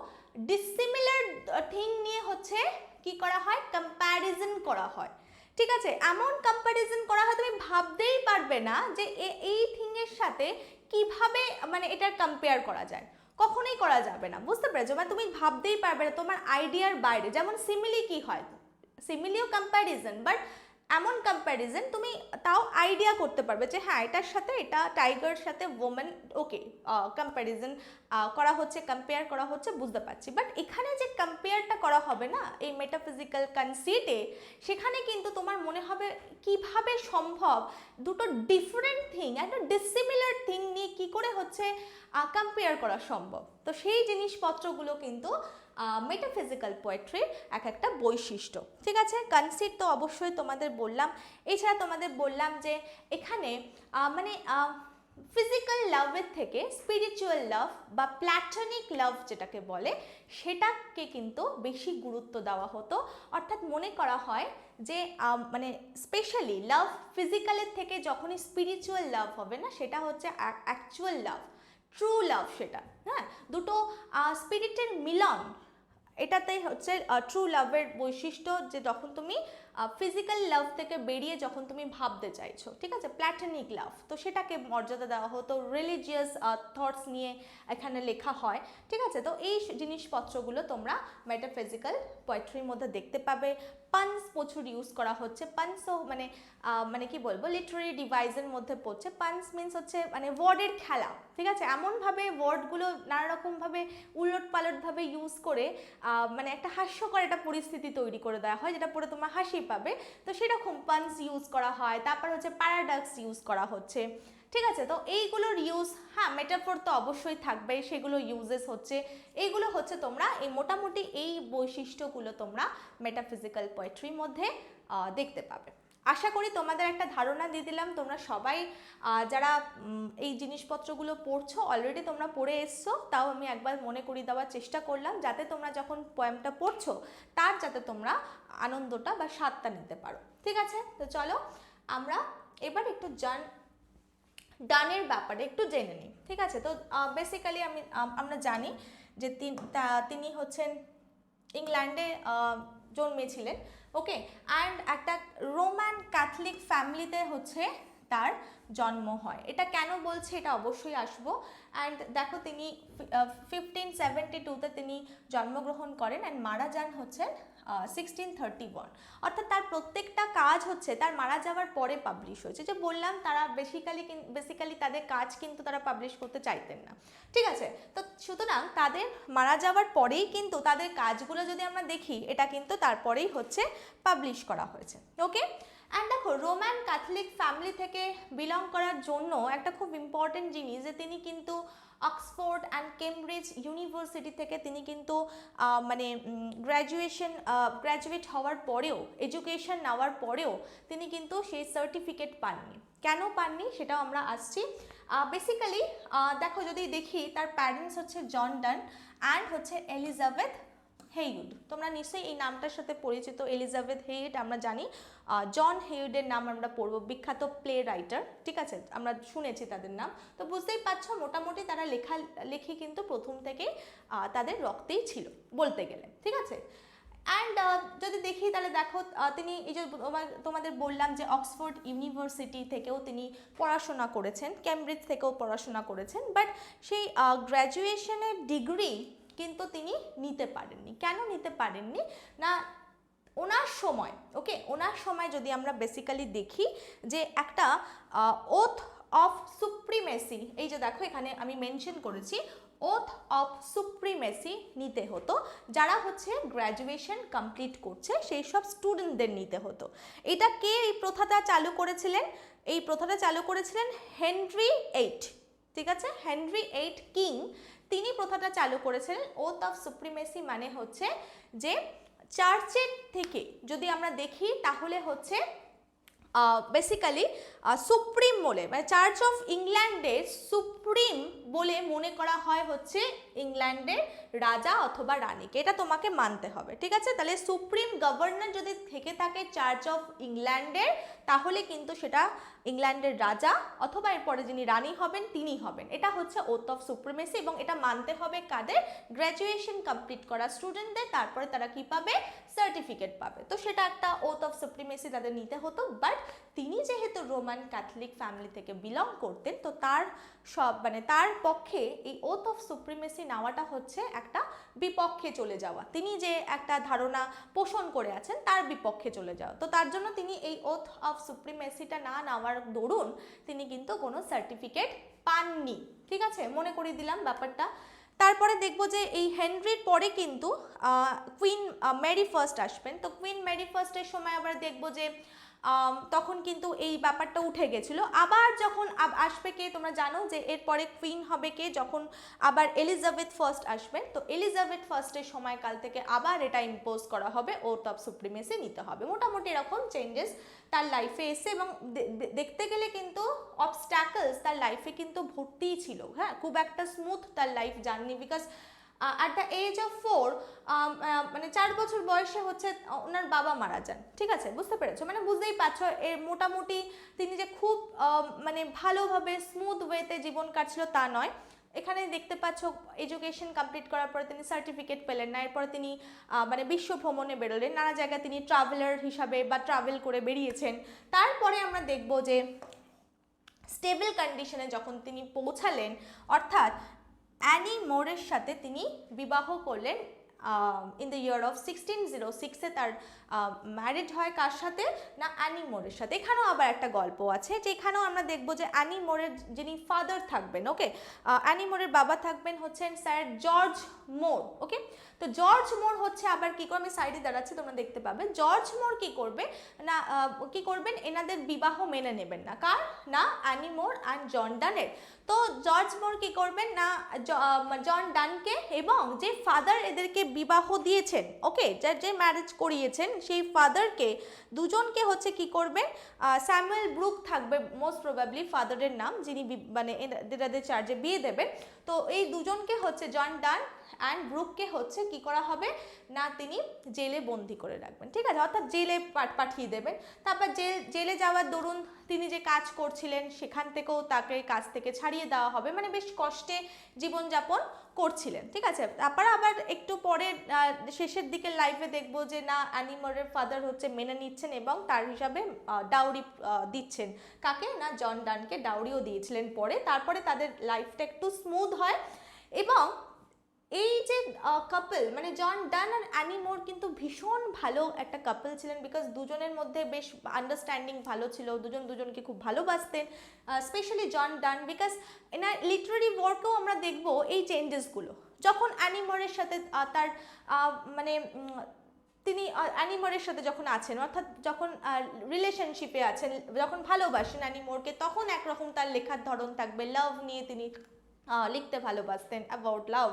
ডিসিমিলার থিং নিয়ে হচ্ছে কি করা হয়, কম্প্যারিজন করা হয়, ঠিক আছে, এমন কম্প্যারিজন করা হয় তুমি ভাবতেই পারবে না যে এই থিংয়ের সাথে কিভাবে মানে এটার কম্পেয়ার করা যায়, কখনোই করা যাবে না, বুঝতে পেরেছো, মানে তুমি ভাবতেই পারবে না, তোমার আইডিয়ার বাইরে। যেমন সিমিলি কি হয়, সিমিলিও কম্প্যারিজন, বাট এমন কম্প্যারিজন তুমি তাও আইডিয়া করতে পারবে যে হ্যাঁ এটার সাথে এটা টাইগার সাথে ওমেন, ওকে কম্প্যারিজন করা হচ্ছে, কম্পেয়ার করা হচ্ছে, বুঝতে পারছি, বাট এখানে যে কম্পেয়ারটা করা হবে না এই মেটাফিজিক্যাল কনসিটে, সেখানে কিন্তু তোমার মনে হবে কিভাবে সম্ভব দুটো ডিফারেন্ট থিং একটা ডিসিমিলার থিং নিয়ে কি করে হচ্ছে কম্পেয়ার করা সম্ভব। তো সেই জিনিসপত্রগুলো কিন্তু মেটাফিজিক্যাল পোয়েট্রির এক একটা বৈশিষ্ট্য, ঠিক আছে। কনসিট তো অবশ্যই তোমাদের বললাম, এছাড়া তোমাদের বললাম যে এখানে মানে ফিজিক্যাল লাভের থেকে স্পিরিচুয়াল লাভ বা প্ল্যাটনিক লাভ যেটাকে বলে সেটাকে কিন্তু বেশি গুরুত্ব দেওয়া হতো, অর্থাৎ মনে করা হয় যে মানে স্পেশালি লাভ ফিজিক্যালের থেকে যখনই স্পিরিচুয়াল লাভ হবে না সেটা হচ্ছে অ্যাকচুয়াল লাভ, ট্রু লাভ, সেটা হ্যাঁ দুটো স্পিরিটের মিলন, এটাতেই হচ্ছে ট্রু লাভের বৈশিষ্ট্য, যে যখন তুমি ফিজিক্যাল লাভ থেকে বেরিয়ে যখন তুমি ভাবতে চাইছো, ঠিক আছে, প্ল্যাটনিক লাভ, তো সেটাকে মর্যাদা দেওয়া হতো, রিলিজিয়াস থটস নিয়ে এখানে লেখা হয়, ঠিক আছে। তো এই জিনিসপত্রগুলো তোমরা মেটাফিজিক্যাল পোয়েট্রির মধ্যে দেখতে পাবে। পানস প্রচুর ইউজ করা হচ্ছে, পানসও মানে মানে কি বলবো, লিটারারি ডিভাইসের মধ্যে পড়ছে। পানস মিনস হচ্ছে মানে ওয়ার্ডের খেলা, ঠিক আছে, এমনভাবে ওয়ার্ডগুলো নানা রকমভাবে উলট পালটভাবে ইউজ করে মানে একটা হাস্যকর একটা পরিস্থিতি তৈরি করে দেওয়া হয়, যেটা পড়ে তোমার হাসি পাবে। তো সেরকম পানস ইউজ করা হয়। তারপর হচ্ছে প্যারাডক্স ইউজ করা হচ্ছে, ঠিক আছে। তো এইগুলোর ইউজ, হ্যাঁ মেটাফোর তো অবশ্যই থাকবে, সেগুলো ইউজেস হচ্ছে। এইগুলো হচ্ছে তোমরা এই মোটামুটি এই বৈশিষ্ট্যগুলো তোমরা মেটাফিজিক্যাল পোয়েট্রির মধ্যে দেখতে পাবে। আশা করি তোমাদের একটা ধারণা দিয়ে দিলাম। তোমরা সবাই যারা এই জিনিসপত্রগুলো পড়ছো অলরেডি তোমরা পড়ে এসছো, তাও আমি একবার মনে করিয়ে দেওয়ার চেষ্টা করলাম, যাতে তোমরা যখন পোয়েমটা পড়ছো তার যাতে তোমরা আনন্দটা বা স্বাদটা নিতে পারো, ঠিক আছে। তো চলো আমরা এবার একটু ডানের ব্যাপারে একটু জেনে নিই, ঠিক আছে। তো বেসিক্যালি আমরা জানি যে তিনি হচ্ছেন ইংল্যান্ডে জন্মেছিলেন, ওকে, অ্যান্ড একটা রোমান ক্যাথলিক ফ্যামিলিতে হচ্ছে তার জন্ম হয়। এটা কেন বলছি এটা অবশ্যই আসবো। অ্যান্ড দেখো তিনি 1572-তে তিনি জন্মগ্রহণ করেন অ্যান্ড মারা যান হচ্ছেন 1631। অর্থাৎ তার প্রত্যেকটা কাজ হচ্ছে তার মারা যাওয়ার পরে পাবলিশ হয়েছে। যে বললাম তারা বেসিক্যালি তাদের কাজ কিন্তু তারা পাবলিশ করতে চাইতেন না, ঠিক আছে। তো সুতরাং তাদের মারা যাওয়ার পরেই কিন্তু তাদের কাজগুলো যদি আমরা দেখি, এটা কিন্তু তারপরেই হচ্ছে পাবলিশ করা হয়েছে, ওকে। অ্যান্ড দেখো রোমান ক্যাথলিক ফ্যামিলি থেকে বিলং করার জন্য একটা খুব ইম্পর্টেন্ট জিনিস, যে তিনি কিন্তু অক্সফোর্ড অ্যান্ড কেমব্রিজ ইউনিভার্সিটি থেকে তিনি কিন্তু মানে গ্র্যাজুয়েট হওয়ার পরেও, এডুকেশন নেওয়ার পরেও তিনি কিন্তু সেই সার্টিফিকেট পাননি। কেন পাননি সেটাও আমরা আসছি। বেসিক্যালি দেখো যদি দেখি তার প্যারেন্টস হচ্ছে জন ডান অ্যান্ড হচ্ছে এলিজাবেথ হেইউড। তোমরা নিশ্চয়ই এই নামটার সাথে পরিচিত, এলিজাবেথ হেইউড আমরা জানি। জন হেইউডের নাম আমরা পড়বো, বিখ্যাত প্লে রাইটার, ঠিক আছে, আমরা শুনেছি তাদের নাম। তো বুঝতেই পারছো মোটামুটি তারা লেখি কিন্তু প্রথম থেকে তাদের রক্তেই ছিল বলতে গেলে, ঠিক আছে। অ্যান্ড যদি দেখি তাহলে দেখো তিনি এই যে তোমাদের বললাম যে অক্সফোর্ড ইউনিভার্সিটি থেকেও তিনি পড়াশোনা করেছেন, কেমব্রিজ থেকেও পড়াশোনা করেছেন, বাট সেই গ্র্যাজুয়েশনের ডিগ্রি কিন্তু তিনি নিতে পারেননি। কেন নিতে পারেননি না, ওনার সময়, ওকে, ওনার সময় যদি আমরা বেসিক্যালি দেখি যে একটা ওথ অফ সুপ্রিমেসি, এই যে দেখো এখানে আমি মেনশন করেছি, ওথ অফ সুপ্রিমেসি নিতে হতো। যারা হচ্ছে গ্র্যাজুয়েশন কমপ্লিট করছে সেই সব স্টুডেন্টদের নিতে হতো। এটা কে এই প্রথাটা চালু করেছিলেন? এই প্রথাটা চালু করেছিলেন হেনরি এইট, ঠিক আছে, হেনরি এইট কিং, তিনি প্রথাটা চালু করেছিলেন। ওথ অফ সুপ্রিমেসি মানে হচ্ছে যে চার্চের থেকে যদি আমরা দেখি তাহলে হচ্ছে বেসিক্যালি সুপ্রিম বলে, মানে চার্চ অফ ইংল্যান্ডের সুপ্রিম বলে মনে করা হয় হচ্ছে ইংল্যান্ডের রাজা অথবা রানীকে, এটা তোমাকে মানতে হবে, ঠিক আছে। তাহলে সুপ্রিম গভর্নর যদি থেকে থাকে চার্চ অফ ইংল্যান্ডের, তাহলে কিন্তু সেটা ইংল্যান্ডের রাজা অথবা এরপরে যিনি রানী হবেন তিনি হবেন। এটা হচ্ছে ওথ অফ সুপ্রিমেসি, এবং এটা মানতে হবে কাদের? গ্র্যাজুয়েশন কমপ্লিট করা স্টুডেন্টদের, তারপরে তারা কি পাবে? সার্টিফিকেট পাবে। তো সেটা একটা ওথ অফ সুপ্রিমেসি তাদের নিতে হতো। বাট তিনি যেহেতু রোমান ক্যাথলিক ফ্যামিলি থেকে বিলং করতেন, তো তার মানে তার পক্ষে এই ওথ অফ সুপ্রিমেসি নেওয়াটা হচ্ছে একটা বিপক্ষে চলে যাওয়া, তিনি যে একটা ধারণা পোষণ করে আছেন তার বিপক্ষে চলে যাওয়া। তো তার জন্য তিনি এই ওথ অফ সুপ্রিমেসিটা না নেওয়ার দরুন তিনি কিন্তু কোনো সার্টিফিকেট পাননি, ঠিক আছে, মনে করিয়ে দিলাম ব্যাপারটা। তারপরে দেখবো যে এই হেনরির পরে কিন্তু কুইন মেরি ফার্স্ট আসবেন। তো কুইন মেরি ফার্স্টের সময় আবার দেখবো যে তখন কিন্তু এই ব্যাপারটা উঠে গেছিলো। আবার যখন আসবে কে, তোমরা জানো যে এরপরে কুইন হবে কে, যখন আবার এলিজাবেথ ফার্স্ট আসবেন। তো এলিজাবেথ ফার্স্টের সময়কাল থেকে আবার এটা ইম্পোজ করা হবে, ওথ অফ সুপ্রিমেসি নিতে হবে। মোটামুটি এরকম চেঞ্জেস তার লাইফে এসে, এবং দেখতে গেলে কিন্তু অবস্ট্যাকলস তার লাইফে কিন্তু ভর্তিই ছিল, হ্যাঁ, খুব একটা স্মুথ তার life journey. Because at the age of 4 মানে 4 বছর বয়সে হচ্ছে ওনার বাবা মারা যান, ঠিক আছে, বুঝতে পেরেছো? মানে বুঝতেই পারছো এর মোটামুটি তিনি যে খুব মানে ভালোভাবে স্মুথ ওয়েতে জীবন কাটছিল তা নয়। এখানে দেখতে পাচ্ছ এডুকেশন কমপ্লিট করার পরে তিনি সার্টিফিকেট পেলেন না, এরপরে তিনি মানে বিশ্ব ভ্রমণে বেরোলেন, নানা জায়গায় তিনি ট্রাভেলার হিসাবে বা ট্রাভেল করে বেরিয়েছেন। তারপরে আমরা দেখব যে স্টেবল কন্ডিশনে যখন তিনি পৌঁছালেন, অর্থাৎ অ্যানি মোরের সাথে তিনি বিবাহ করলেন ইন দ্য ইয়ার অফ 1606-এ তার ম্যারিড হয় কার সাথে না অ্যানি মোরের সাথে। এখানেও আবার একটা গল্প আছে, যে এখানেও আমরা দেখব যে অ্যানি মোরের যিনি ফাদার থাকবেন, ওকে, অ্যানি মোরের বাবা থাকবেন হচ্ছেন স্যার জর্জ মোর, ওকে। তো জর্জ মোর হচ্ছে আবার কি করে, আমি সাইডে দাঁড়াচ্ছি তোমরা দেখতে পাবে, জর্জ মোর কি করবে না কি করবেন, এনাদের বিবাহ মেনে নেবেন না, কার না অ্যানি মোর অ্যান্ড জন ডানের। তো জর্জ মোর কি করবেন না জন ডানকে এবং যে ফাদার এদেরকে বিবাহ দিয়েছেন, ওকে, যে ম্যারেজ করিয়েছেন সেই ফাদারকে, দুজনকে হচ্ছে কি করবেন, স্যামুয়েল ব্রুক থাকবে মোস্ট প্রবাবলি ফাদারের নাম, যিনি মানে এদের চার্জে বিয়ে দেবেন। তো এই দুজনকে হচ্ছে জন ডান অ্যান্ড ব্রুককে হচ্ছে কি করা হবে না তিনি জেলে বন্দি করে রাখবেন, ঠিক আছে, অর্থাৎ জেলে পাঠিয়ে দেবেন। তারপর জেলে যাওয়ার দরুন তিনি যে কাজ করছিলেন সেখান থেকেও তাকে কাজ থেকে ছাড়িয়ে দেওয়া হবে, মানে বেশ কষ্টে জীবনযাপন করছিলেন, ঠিক আছে। তারপর আবার একটু পরে শেষের দিকে লাইফে দেখবো যে না অ্যানি মোরের ফাদার হচ্ছে মেনে নিচ্ছেন এবং তার হিসাবে ডাউরি দিচ্ছেন, কাকে না জন ডানকে ডাউরিও দিয়েছিলেন পরে। তারপরে তাদের লাইফটা একটু স্মুথ হয় এবং এই যে কাপল মানে জন ডান আর অ্যানি মোর কিন্তু ভীষণ ভালো একটা কাপল ছিলেন, বিকজ দুজনের মধ্যে বেশ আন্ডারস্ট্যান্ডিং ভালো ছিল, দুজন দুজনকে খুব ভালোবাসতেন, স্পেশালি জন ডান, বিকজ এনার লিটারারি ওয়ার্কেও আমরা দেখব এই চেঞ্জেসগুলো। যখন অ্যানি মোরের সাথে তার মানে তিনি অ্যানি মোরের সাথে যখন আছেন, অর্থাৎ যখন রিলেশনশিপে আছেন, যখন ভালোবাসেন অ্যানি মোরকে, তখন একরকম তার লেখার ধরন থাকবে, লাভ নিয়ে তিনি লিখতে ভালোবাসতেন, অ্যাবাউট লাভ।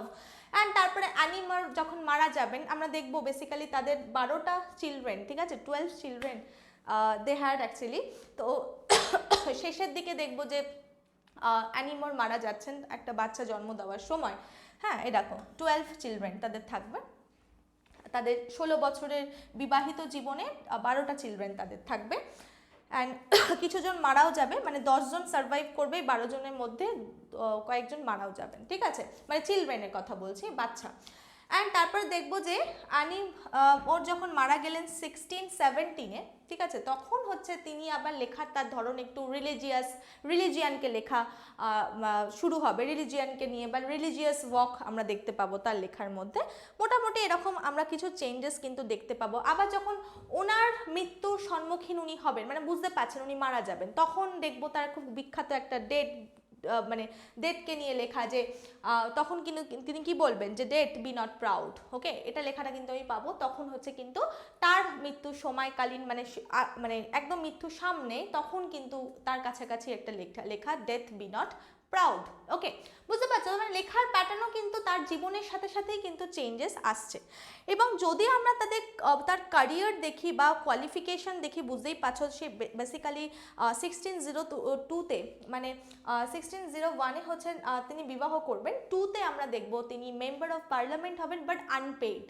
অ্যান্ড তারপরে অ্যানি মোর যখন মারা যাবেন, আমরা দেখবো বেসিক্যালি তাদের 12টা চিলড্রেন, ঠিক আছে, 12 চিলড্রেন দে হ্যাড অ্যাকচুয়ালি। তো শেষের দিকে দেখবো যে অ্যানি মোর মারা যাচ্ছেন একটা বাচ্চা জন্ম দেওয়ার সময়, হ্যাঁ, এরকম 12 চিলড্রেন তাদের থাকবে, তাদের 16 বছরের বিবাহিত জীবনে 12টা চিলড্রেন তাদের থাকবে। অ্যান্ড কিছুজন মারাও যাবে, মানে 10 জন সার্ভাইভ করবে, 12 জনের মধ্যে কয়েকজন মারাও যাবেন, ঠিক আছে, মানে চিলড্রেনের কথা বলছি, বাচ্চা। অ্যান্ড তারপরে দেখবো যে অ্যানি ওর যখন মারা গেলেন 1617-এ, ঠিক আছে, তখন হচ্ছে তিনি আবার লেখার তার ধরন একটু রিলিজিয়ানকে লেখা শুরু হবে, রিলিজিয়ানকে নিয়ে বা রিলিজিয়াস ওয়াক আমরা দেখতে পাবো তার লেখার মধ্যে। মোটামুটি এরকম আমরা কিছু চেঞ্জেস কিন্তু দেখতে পাবো। আবার যখন ওনার মৃত্যুর সম্মুখীন উনি হবেন, মানে বুঝতে পারছেন উনি মারা যাবেন, তখন দেখবো তার খুব বিখ্যাত একটা মানে ডেটকে নিয়ে লেখা, যে তখন কিন্তু তিনি কি বলবেন যে ডেট বি নট প্রাউড, ওকে, এটা লেখাটা কিন্তু আমি পাবো। তখন হচ্ছে কিন্তু তার মৃত্যুর সময়কালীন মানে একদম মৃত্যুর সামনে, তখন কিন্তু তার কাছাকাছি একটা লেখা ডেথ বি নট প্রাউড, ওকে, বুঝতে পারছো, মানে লেখার প্যাটার্নও কিন্তু তার জীবনের সাথে সাথেই কিন্তু চেঞ্জেস আসছে। এবং যদি আমরা তার ক্যারিয়ার দেখি বা কোয়ালিফিকেশন দেখি, বুঝতেই পারছো সে বেসিক্যালি 1602-তে মানে 1601-এ হচ্ছে তিনি বিবাহ করবেন, 2-তে আমরা দেখব তিনি মেম্বার অফ পার্লামেন্ট হবেন, বাট আনপেইড,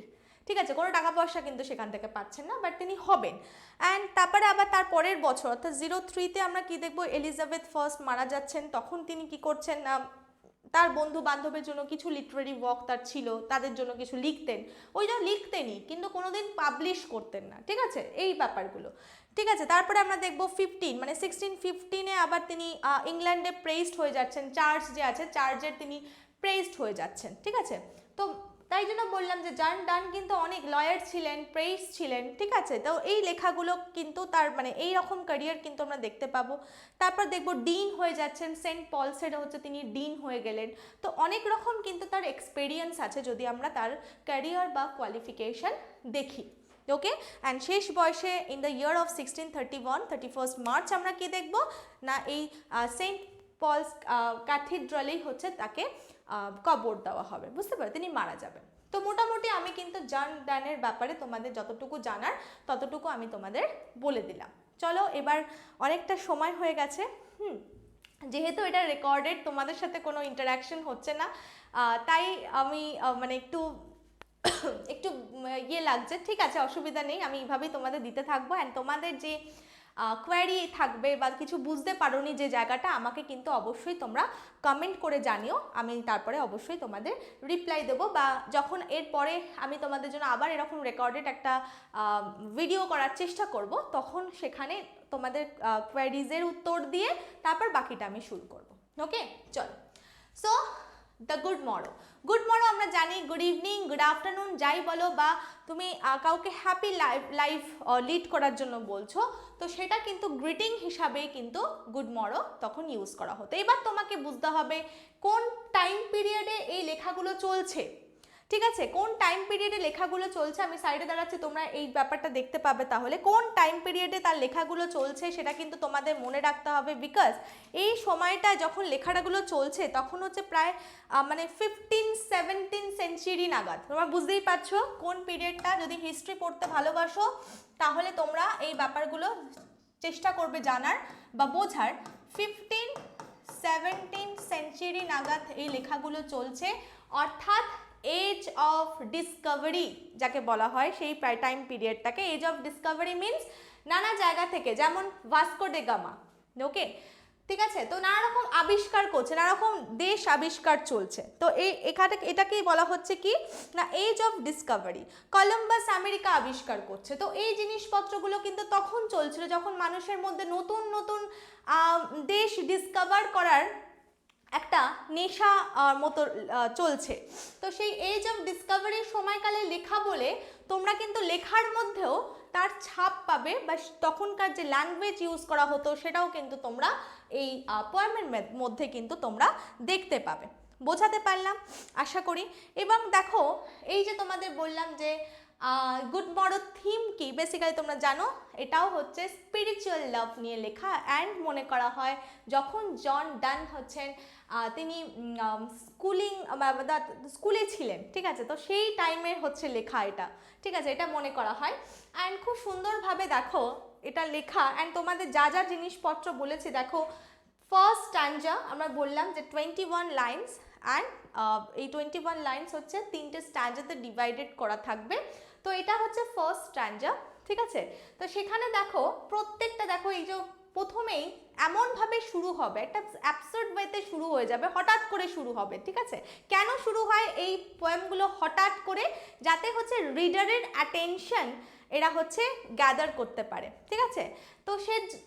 ঠিক আছে, কোনো টাকা পয়সা কিন্তু সেখান থেকে পাচ্ছেন না, বাট তিনি হবেন। অ্যান্ড তারপরে আবার তার পরের বছর অর্থাৎ 03-তে আমরা কি দেখবো, এলিজাবেথ ফার্স্ট মারা যাচ্ছেন, তখন তিনি কি করছেন না তার বন্ধু বান্ধবের জন্য কিছু লিটারারি ওয়ার্ক তার ছিল, তাদের জন্য কিছু লিখতেন, ওই জন্য লিখতেনই কিন্তু কোনোদিন পাবলিশ করতেন না, ঠিক আছে, এই ব্যাপারগুলো, ঠিক আছে। তারপরে আমরা দেখবো 15 মানে 1615-এ আবার তিনি ইংল্যান্ডে প্রেসড হয়ে যাচ্ছেন, চার্চ যে আছে চার্চের তিনি প্রেসড হয়ে যাচ্ছেন, ঠিক আছে। তো তাই জন্য বললাম যে জন ডান কিন্তু অনেক লয়ার ছিলেন, প্রেস ছিলেন, ঠিক আছে। তো এই লেখাগুলো কিন্তু তার মানে এই রকম ক্যারিয়ার কিন্তু আমরা দেখতে পাবো। তারপর দেখবো ডিন হয়ে যাচ্ছেন, সেন্ট পলসের হচ্ছে তিনি ডিন হয়ে গেলেন। তো অনেক রকম কিন্তু তার এক্সপেরিয়েন্স আছে যদি আমরা তার ক্যারিয়ার বা কোয়ালিফিকেশন দেখি, ওকে। অ্যান্ড শেষ বয়সে in the year of 1631 31 March আমরা কি দেখবো না এই সেন্ট পলস ক্যাথিড্রালেই হচ্ছে তাকে কবর দেওয়া হবে, বুঝতে পারো, তিনি মারা যাবেন। তো মোটামুটি আমি কিন্তু জন ডানের ব্যাপারে তোমাদের যতটুকু জানার ততটুকু আমি তোমাদের বলে দিলাম। চলো এবার অনেকটা সময় হয়ে গেছে, যেহেতু এটা রেকর্ডেড, তোমাদের সাথে কোনো ইন্টারাকশন হচ্ছে না, তাই আমি মানে একটু ইয়ে লাগছে, ঠিক আছে, অসুবিধা নেই, আমি এইভাবেই তোমাদের দিতে থাকবো। অ্যান্ড তোমাদের যে কোয়ারি থাকবে বা কিছু বুঝতে পারোনি যে জায়গাটা, আমাকে কিন্তু অবশ্যই তোমরা কমেন্ট করে জানিও, আমি তারপরে অবশ্যই তোমাদের রিপ্লাই দেবো, বা যখন এরপরে আমি তোমাদের জন্য আবার এরকম রেকর্ডেড একটা ভিডিও করার চেষ্টা করব, তখন সেখানে তোমাদের কোয়ারিজের উত্তর দিয়ে তারপর বাকিটা আমি শুরু করব। ওকে, চলো। সো দ্য গুড মর্নিং আমরা জানি, গুড ইভিনিং, গুড আফটারনুন যাই বলো, বা তুমি কাউকে হ্যাপি লাইফ লিড করার জন্য বলছো, তো সেটা কিন্তু গ্রিটিং হিসাবেই কিন্তু গুড মর্নিং তখন ইউজ করা হতো। এবার তোমাকে বুঝতে হবে কোন টাইম পিরিয়ডে এই লেখাগুলো চলছে, ঠিক আছে, কোন টাইম পিরিয়ডে লেখাগুলো চলছে, আমি সাইডে দাঁড়াচ্ছি, তোমরা এই ব্যাপারটা দেখতে পাবে, তাহলে কোন টাইম পিরিয়ডে তার লেখাগুলো চলছে সেটা কিন্তু তোমাদের মনে রাখতে হবে, বিকজ এই সময়টা যখন লেখাগুলো চলছে তখন হচ্ছে প্রায় মানে 15-17 সেঞ্চুরি নাগাদ, তোমরা বুঝতেই পারছো কোন পিরিয়ডটা। যদি হিস্ট্রি পড়তে ভালোবাসো তাহলে তোমরা এই ব্যাপারগুলো চেষ্টা করবে জানার বা বোঝার। 15-17 সেঞ্চুরি নাগাদ এই লেখাগুলো চলছে, অর্থাৎ এজ অফ ডিসকভারি যাকে বলা হয় সেই টাইম পিরিয়ডটাকে এজ অফ ডিসকভারি মিনস নানা জায়গা থেকে, যেমন ভাস্কো ডে গামা, ওকে, ঠিক আছে, তো নানা রকম আবিষ্কার করছে, নানা রকম দেশ আবিষ্কার চলছে, তো এটাকেই বলা হচ্ছে কি না age of discovery. Columbus America আবিষ্কার করছে, তো এই জিনিসপত্রগুলো কিন্তু তখন চলছিল যখন মানুষের মধ্যে নতুন নতুন দেশ ডিসকভার করার একটা নেশা মতো চলছে। তো সেই এজ অফ ডিসকভারির সময়কালে লেখা বলে তোমরা কিন্তু লেখার মধ্যেও তার ছাপ পাবে, বা তখনকার যে ল্যাঙ্গুয়েজ ইউজ করা হতো সেটাও কিন্তু তোমরা এই পোয়েমের মধ্যে কিন্তু তোমরা দেখতে পাবে। বোঝাতে পারলাম আশা করি। এবং দেখো এই যে তোমাদের বললাম যে গুড মর্নিং থিম কি, বেসিক্যালি তোমরা জানো এটাও হচ্ছে স্পিরিচুয়াল লাভ নিয়ে লেখা, অ্যান্ড মনে করা হয় যখন জন ডান হচ্ছেন তিনি স্কুলে ছিলেন, ঠিক আছে, তো সেই টাইমের হচ্ছে লেখা এটা, ঠিক আছে, এটা মনে করা হয়। অ্যান্ড খুব সুন্দরভাবে দেখো এটা লেখা, অ্যান্ড তোমাদের যা যা জিনিসপত্র বলেছি দেখো, ফার্স্ট স্ট্যাঞ্জা আমরা বললাম যে 21 লাইন্স, অ্যান্ড এই 21 লাইন্স হচ্ছে 3টে স্ট্যাঞ্জাতে ডিভাইডেড করা থাকবে, তো এটা হচ্ছে ফার্স্ট স্ট্যাঞ্জা, ঠিক আছে। তো সেখানে দেখো প্রত্যেকটা দেখো এই যে প্রথমেই এমনভাবে শুরু হবে, একটা অ্যাবসার্ড ওয়েতে শুরু হয়ে যাবে, হঠাৎ করে শুরু হবে, ঠিক আছে। কেন শুরু হয় এই পোয়েমগুলো হঠাৎ করে, যাতে হচ্ছে রিডারের অ্যাটেনশন এরা হচ্ছে গ্যাদার করতে পারে, ঠিক আছে। তো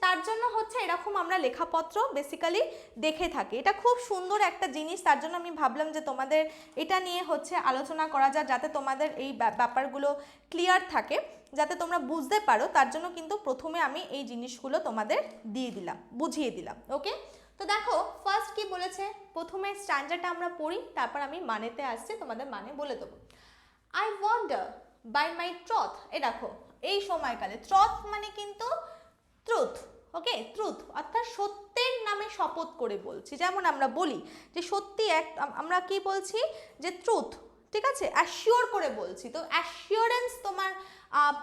তার জন্য হচ্ছে এরকম আমরা লেখাপত্র বেসিক্যালি দেখে থাকি, এটা খুব সুন্দর একটা জিনিস, তার জন্য আমি ভাবলাম যে তোমাদের এটা নিয়ে হচ্ছে আলোচনা করা যায়, যাতে তোমাদের এই ব্যাপারগুলো ক্লিয়ার থাকে, যাতে তোমরা বুঝতে পারো, তার জন্য কিন্তু প্রথমে আমি এই জিনিসগুলো তোমাদের দিয়ে দিলাম, বুঝিয়ে দিলাম, ওকে। তো দেখো ফার্স্ট কি বলেছে, প্রথমে স্ট্যান্ডার্ডটা আমরা পড়ি, তারপর আমি মানেতে আসছি, তোমাদের মানে বলে দেবো। I wonder by my truth, এ দেখো এই সময়কালে ট্রথ মানে কিন্তু ট্রুথ, ওকে, ট্রুথ অর্থাৎ সত্যের নামে শপথ করে বলছি, যেমন আমরা বলি যে সত্যি আমরা কি বলছি যে ট্রুথ, ঠিক আছে, অ্যাসিওর করে বলছি, তো অ্যাসিওরেন্স তোমার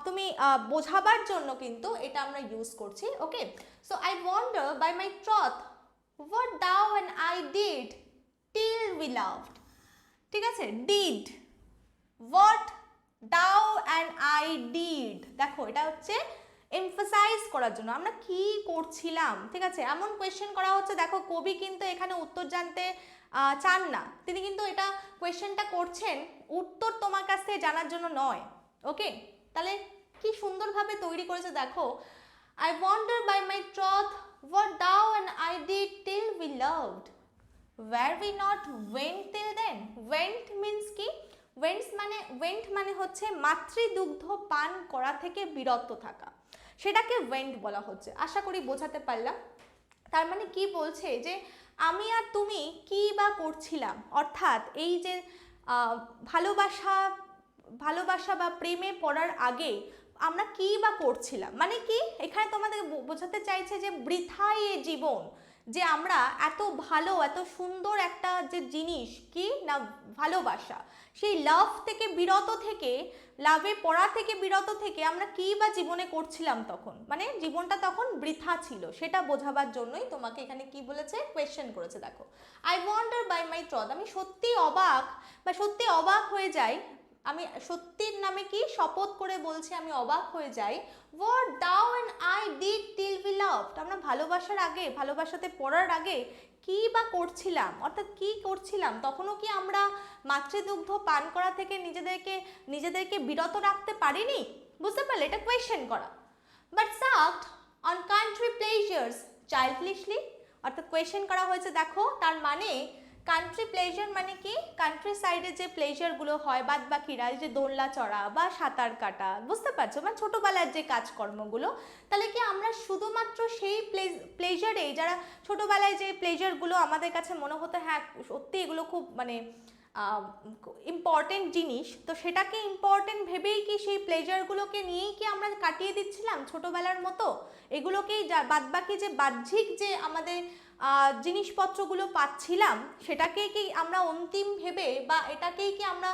তুমি বোঝাবার জন্য কিন্তু এটা আমরা ইউজ করছি, okay. So I wonder by my troth what thou and I did till we loved, ঠিক আছে, did what thou and I did, দেখো এটা হচ্ছে এমফাসাইজ করার জন্য আমরা কি করছিলাম, ঠিক আছে, এমন কোয়েশ্চেন করা হচ্ছে, দেখো কবি কিন্তু এখানে উত্তর জানতে চান না, তিনি কিন্তু এটা কোয়েশ্চেনটা করছেন উত্তর তোমার কাছ থেকে জানার জন্য নয়, ওকে। তাহলে কি সুন্দরভাবে তৈরি করেছে দেখো, I wander by my troth what thou and I did till we loved, were we not went till then, went means কি, went মানে হচ্ছে মাতৃদুগ্ধ পান করা থেকে বিরত থাকা, সেটাকে ওয়েন্ট বলা হচ্ছে, আশা করি বোঝাতে পারলাম। তার মানে কি বলছে যে আমি আর তুমি কি বা করছিলাম, অর্থাৎ এই যে ভালোবাসা বা প্রেমে পড়ার আগে আমরা কি বা করছিলাম, মানে কি এখানে তোমাদের বোঝাতে চাইছে যে বৃথাই এ জীবন, যে আমরা এত ভালো এত সুন্দর একটা যে জিনিস কি না ভালোবাসা, সেই লাভ থেকে বিরত থেকে, লাভে পড়া থেকে বিরত থেকে আমরা কি বা জীবনে করছিলাম তখন, মানে জীবনটা তখন বৃথা ছিল, সেটা বোঝাবার জন্যই তোমাকে এখানে কি বলেছে, কোয়েশ্চেন করেছে। দেখো I wonder by my truth, আমি সত্যি অবাক বা সত্যি অবাক হয়ে যাই আমি সত্যির নামে কি শপথ করে বলছি, আমি অবাক হয়ে যাই, what thou and I did till we loved, আমরা ভালোবাসার আগে, ভালোবাসাতে পড়ার আগে কি বা করছিলাম, অর্থাৎ কি করছিলাম, তখনও কি আমরা মাতৃদুগ্ধ পান করা থেকে নিজেদেরকে বিরত রাখতে পারিনি? বুঝতে পারলে, এটা কোয়েশ্চেন করা। But sucked on country pleasures childishly, অর্থাৎ কোয়েশ্চেন করা হয়েছে, দেখো তার মানে কান্ট্রি প্লেজার মানে কি, কান্ট্রি সাইডে যে প্লেজারগুলো হয় বাদ বাকিরা, যে দোলনা চড়া বা সাঁতার কাটা, বুঝতে পারছো, মানে ছোটোবেলার যে কাজকর্মগুলো, তাহলে কি আমরা শুধুমাত্র সেই প্লেজারেই, যারা ছোটোবেলায় যে প্লেজারগুলো আমাদের কাছে মনে হতো হ্যাঁ সত্যি এগুলো খুব মানে ইম্পর্টেন্ট জিনিস, তো সেটাকে ইম্পর্টেন্ট ভেবেই কি সেই প্লেজারগুলোকে নিয়েই কি আমরা কাটিয়ে দিচ্ছিলাম ছোটোবেলার মতো? এগুলোকেই বাদবাকি যে বাহ্যিক যে আমাদের জিনিসপত্রগুলো পাচ্ছিলাম সেটাকেই কি আমরা অন্তিম ভেবে বা এটাকেই কি আমরা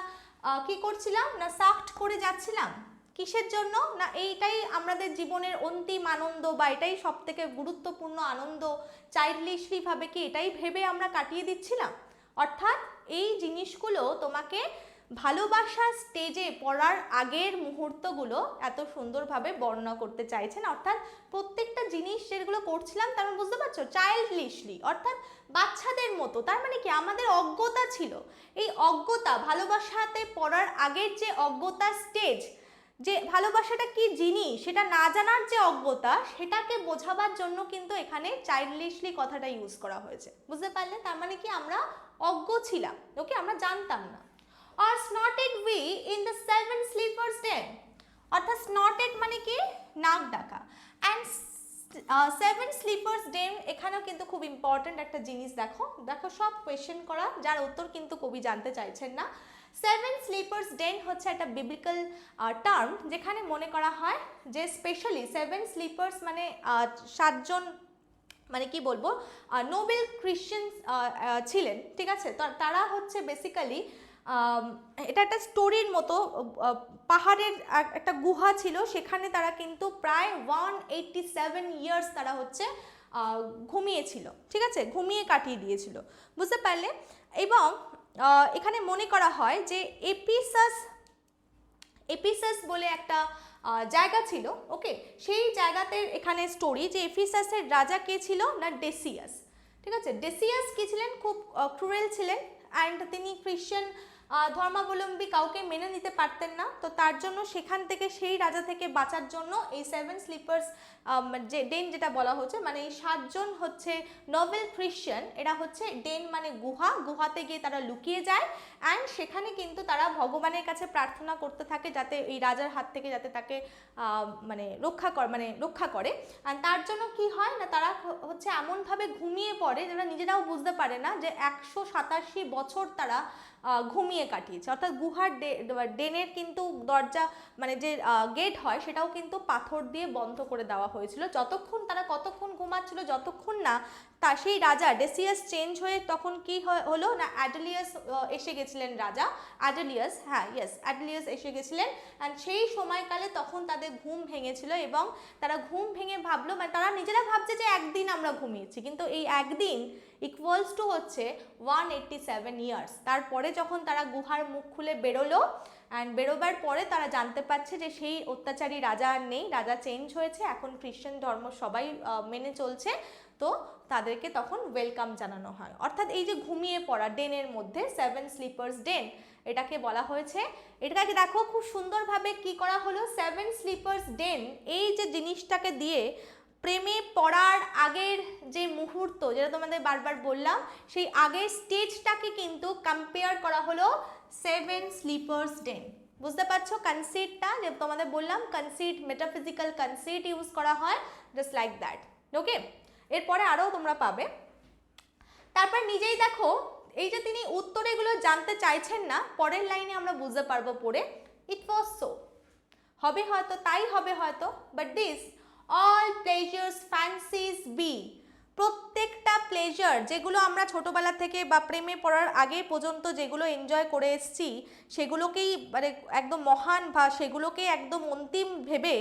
কি করছিলাম না সাফট করে যাচ্ছিলাম? কিসের জন্য না এইটাই আমাদের জীবনের অন্তিম আনন্দ বা এটাই সব থেকে গুরুত্বপূর্ণ আনন্দ, চাইল্ডলিশলি ভাবে কি এটাই ভেবে আমরা কাটিয়ে দিচ্ছিলাম? অর্থাৎ এই জিনিসগুলো তোমাকে ভালোবাসার স্টেজে পড়ার আগের মুহূর্তগুলো এত সুন্দরভাবে বর্ণনা করতে চাইছেন। অর্থাৎ প্রত্যেকটা জিনিস যেগুলো করছিলাম তার মানে বুঝতে পারছো চাইল্ডলিশলি, অর্থাৎ বাচ্চাদের মতো। তার মানে কি আমাদের অজ্ঞতা ছিল, এই অজ্ঞতা ভালোবাসাতে পড়ার আগের যে অজ্ঞতা স্টেজ, যে ভালোবাসাটা কি জিনিস সেটা না জানার যে অজ্ঞতা, সেটাকে বোঝাবার জন্য কিন্তু এখানে চাইল্ডলিশলি কথাটা ইউজ করা হয়েছে। বুঝতে পারলে, তার মানে কি আমরা অজ্ঞ ছিলাম, ওকে, আমরা জানতাম না। or snorted we in the seven sleepers den, অর্থাৎ snorted মানে কি নাক ডাকা, and সেভেন স্লিপার্স ডেন এখানেও কিন্তু খুব ইম্পর্টেন্ট একটা জিনিস, দেখো সব কোয়েশ্চেন করা যার উত্তর কিন্তু কবি জানতে চাইছেন না। সেভেন স্লিপার্স ডেন হচ্ছে একটা বিবলিক্যাল টার্ম, যেখানে মনে করা হয় যে স্পেশালি সেভেন স্লিপার্স মানে সাতজন মানে কি বলবো নোবেল ক্রিশ্চিয়ান ছিলেন, ঠিক আছে, তো তারা হচ্ছে বেসিক্যালি এটা একটা স্টোরির মতো, পাহাড়ের একটা গুহা ছিল, সেখানে তারা কিন্তু প্রায় 187 ইয়ার্স তারা হচ্ছে ঘুমিয়েছিল, ঠিক আছে, ঘুমিয়ে কাটিয়ে দিয়েছিল। বুঝতে পারলে, এবং এখানে মনে করা হয় যে এপিসাস বলে একটা জায়গা ছিল, ওকে, সেই জায়গাতে এখানে স্টোরি যে এফিসাসের রাজা কে ছিল না ডেসিয়াস, ঠিক আছে। ডেসিয়াস কি ছিলেন, খুব ক্রুয়েল ছিলেন, অ্যান্ড তিনি খ্রিশ্চান ধর্মাবলম্বী কাউকে মেনে নিতে পারতেন না, তো তার জন্য সেখান থেকে সেই রাজা থেকে বাঁচার জন্য এই সেভেন স্লিপার্স যে ডেন যেটা বলা হচ্ছে, মানে এই সাতজন হচ্ছে নোবেল ক্রিশ্চিয়ান, এরা হচ্ছে ডেন মানে গুহাতে গিয়ে তারা লুকিয়ে যায়, অ্যান্ড সেখানে কিন্তু তারা ভগবানের কাছে প্রার্থনা করতে থাকে যাতে এই রাজার হাত থেকে যাতে তাকে রক্ষা করে। আর তার জন্য কি হয় না, তারা হচ্ছে এমনভাবে ঘুমিয়ে পড়ে যারা নিজেরাও বুঝতে পারে না যে 187 বছর তারা ঘুমিয়ে কাটিয়েছে। অর্থাৎ গুহার ডেনের কিন্তু দরজা মানে যে গেট হয় সেটাও কিন্তু পাথর দিয়ে বন্ধ করে দেওয়া হয়েছিল, কতক্ষণ ঘুমাচ্ছিল, যতক্ষণ না সেই রাজা ডেসিয়াস চেঞ্জ হয়ে তখন কি হলো না অ্যাডেলিয়াস এসে গেছিলেন, রাজা অ্যাডেলিয়াস, হ্যাঁ ইয়েস অ্যাডেলিয়াস এসে গেছিলেন, অ্যান্ড সেই সময়কালে তখন তাদের ঘুম ভেঙেছিল এবং তারা ঘুম ভেঙে ভাবলো, মানে তারা নিজেরা ভাবছে যে একদিন আমরা ঘুমিয়েছি, কিন্তু এই একদিন ইকুয়ালস টু হচ্ছে 187 ইয়ার্স। তারপরে যখন তারা গুহার মুখ খুলে বেরোলো, অ্যান্ড বেরোবার পরে তারা জানতে পারছে যে সেই অত্যাচারী রাজা আর নেই, রাজা চেঞ্জ হয়েছে, এখন খ্রিশ্চান ধর্ম সবাই মেনে চলছে, তো তাদেরকে তখন ওয়েলকাম জানানো হয়। অর্থাৎ এই যে ঘুমিয়ে পড়া ডেনের মধ্যে সেভেন স্লিপার্স ডেন এটাকে বলা হয়েছে। এটাকে দেখো খুব সুন্দরভাবে কি করা হলো, সেভেন স্লিপার্স ডেন এই যে জিনিসটাকে দিয়ে প্রেমে পড়ার আগের যে মুহূর্ত, যেটা তোমাদের বারবার বললাম, সেই আগের স্টেজটাকে কিন্তু কম্পেয়ার করা হলো সেভেন স্লিপার্স ডেন। বুঝতে পারছো কনসেপ্টটা, যে তোমাদের বললাম কনসেপ্ট, মেটাফিজিক্যাল কনসেপ্ট ইউজ করা হয়, জাস্ট লাইক দ্যাট, ওকে। এরপরে আরও তোমরা পাবে। তারপর নিজেই দেখো এই যে তিনি উত্তর এগুলো জানতে চাইছেন না, পরের লাইনে আমরা বুঝতে পারবো পড়ে, ইট ওয়াজ সো, হবে হয়তো, তাই হবে হয়তো, but this all pleasures fancies be, প্রত্যেকটা প্লেজার যেগুলো আমরা ছোটোবেলা থেকে বা প্রেমে পড়ার আগে পর্যন্ত যেগুলো এনজয় করে এসেছি সেগুলোকেই মানে একদম মহান বা সেগুলোকে একদম অন্তিম ভেবে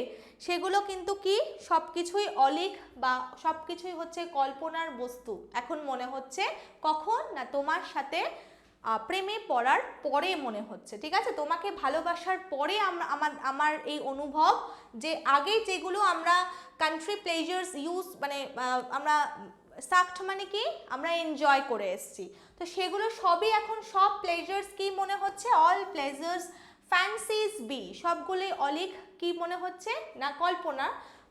সেগুলো কিন্তু কি সব কিছুই অলীক বা সব কিছুই হচ্ছে কল্পনার বস্তু এখন মনে হচ্ছে, কখন না তোমার সাথে প্রেমে পড়ার পরে মনে হচ্ছে, ঠিক আছে? তোমাকে ভালোবাসার পরে আমার এই অনুভব যে আগে যেগুলো আমরা কান্ট্রি প্লেজার্স ইউজ মানে আমরা সাকড মানে কি আমরা এনজয় করে এসেছি, তো সেগুলো সবই এখন সব প্লেজার্স কি মনে হচ্ছে, অল প্লেজার্স ফ্যান্সিজ বি, সবগুলোই অলিক কি মনে হচ্ছে না কল্পনা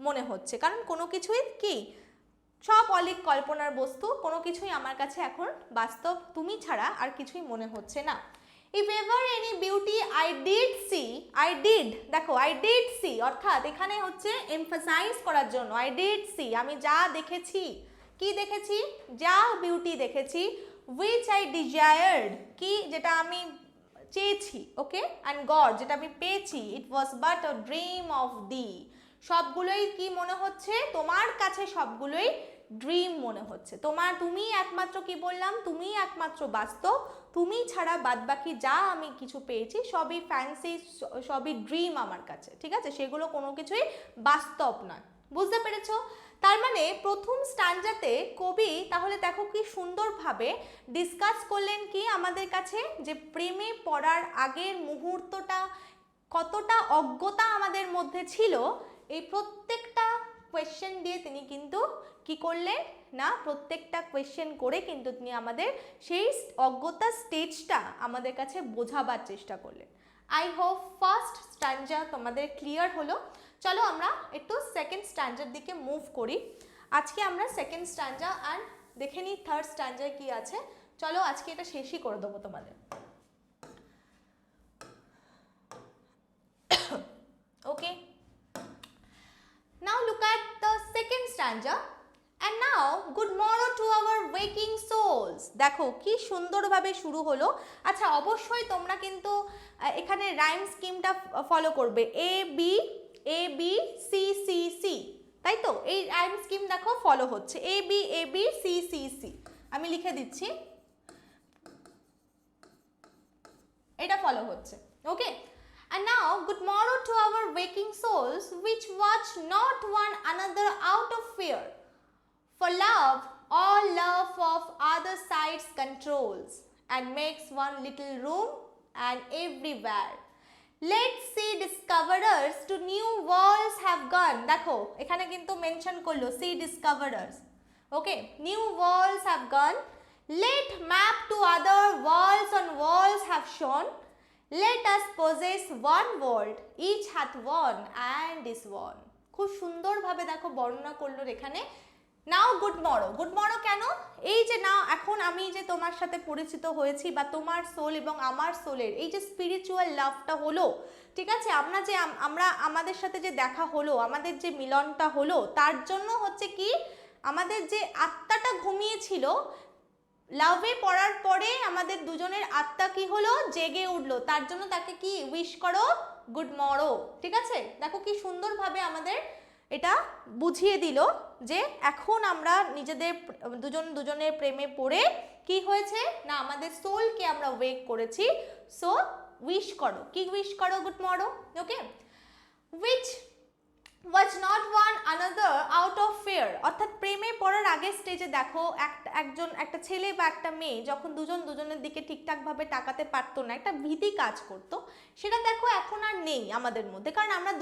মনে হচ্ছে, কারণ কোনো কিছুই কি সব অলিক কল্পনার বস্তু, কোনো কিছুই আমার কাছে এখন বাস্তব তুমি ছাড়া আর কিছুই মনে হচ্ছে না। If ever any beauty I did দেখো আই ডিড সি অর্থাৎ এখানে হচ্ছে এমফাসাইজ করার জন্য আই ডিড সি, আমি যা দেখেছি, কি দেখেছি, যা বিউটি দেখেছি, উইচ আই ডিজায়ার্ড কি যেটা আমি চেয়েছি, ওকে, অ্যান্ড গড যেটা আমি পেয়েছি, it was but a dream of thee, সবগুলোই কি মনে হচ্ছে তোমার কাছে, সবগুলোই ড্রিম মনে হচ্ছে তোমার, তুমি একমাত্র কি বললাম, তুমি একমাত্র বাস্তব, তুমি ছাড়া বাদবাকি যা আমি কিছু পেয়েছি সবই ফ্যান্সি, সবই ড্রিম আমার কাছে, ঠিক আছে, সেগুলো কোনো কিছুই বাস্তব নয়। বুঝতে পেরেছো? তার মানে প্রথম স্ট্যান্জাতে কবি তাহলে দেখো কি সুন্দরভাবে ডিসকাস করলেন কি আমাদের কাছে যে প্রেমে পড়ার আগের মুহূর্তটা কতটা অজ্ঞতা আমাদের মধ্যে ছিল, এই প্রত্যেকটা কোয়েশ্চেন দিয়ে তিনি কিন্তু কি করলেন না প্রত্যেকটা কোয়েশ্চেন করে কিন্তু তিনি আমাদের সেই অজ্ঞতা স্টেজটা আমাদের কাছে বোঝাবার চেষ্টা করলেন। আই হোপ ফার্স্ট স্ট্যান্জা তোমাদের ক্লিয়ার হলো। চলো আমরা একটু সেকেন্ড স্ট্যান্জার দিকে মুভ করি। আজকে আমরা সেকেন্ড স্ট্যান্জা আর দেখে নিই থার্ড স্ট্যান্জায় কি আছে। চলো আজকে এটা শেষই করে দেবো তোমাদের। Okay, now look at the second stanza. And now good morrow to our waking souls. দেখো কি সুন্দরভাবে শুরু হলো। আচ্ছা অবশ্যই তোমরা কিন্তু এখানে রাইম স্কিমটা ফলো করবে, A B C C C, তাই তো? এই রাইম স্কিম দেখো ফলো হচ্ছে, A B C C C, আমি লিখে দিচ্ছি, এটা ফলো হচ্ছে। ওকে, and now good morrow to our waking souls which watch not one another out of fear, for love all love of other sides controls and makes one little room and everywhere let's see discoverers to new worlds have gone. দেখো এখানে কিন্তু mention করলো see discoverers, okay, new worlds have gone, let map to other worlds on walls have shown, let us possess one world each hath one and is one. খুব সুন্দরভাবে দেখো বর্ণনা করলো এখানে। নাও গুড মরো কেন? এই যে নাও এখন আমি যে তোমার সাথে পরিচিত হয়েছি বা তোমার সোল এবং আমার সোলের এই যে স্পিরিচুয়াল লাভটা হলো, ঠিক আছে, আমরা আমাদের সাথে যে দেখা হলো, আমাদের যে মিলনটা হলো, তার জন্য হচ্ছে কি আমাদের যে আত্মাটা ঘুমিয়েছিল, লাভে পড়ার পরে আমাদের দুজনের আত্মা কি হলো জেগে উঠলো, তার জন্য তাকে কি উইশ করো গুড মরো, ঠিক আছে। দেখো কি সুন্দরভাবে আমাদের এটা বুঝিয়ে দিল যে এখন আমরা নিজেদের দুজনের প্রেমে পড়ে কি হয়েছে না আমাদের সোলকে আমরা ওয়েক করেছি, সো উইশ করো, কি উইশ করো good morrow, okay, which was not one another out of fear, অর্থাৎ প্রেমে পড়ার আগের স্টেজে দেখো একটা ছেলে বা একটা মেয়ে যখন দুজনের দিকে ঠিকঠাক ভাবে তাকাতে পারতো না, একটা ভীতি কাজ করতো, সেটা দেখো এখন আর নেই আমাদের মধ্যে, কারণ আমরা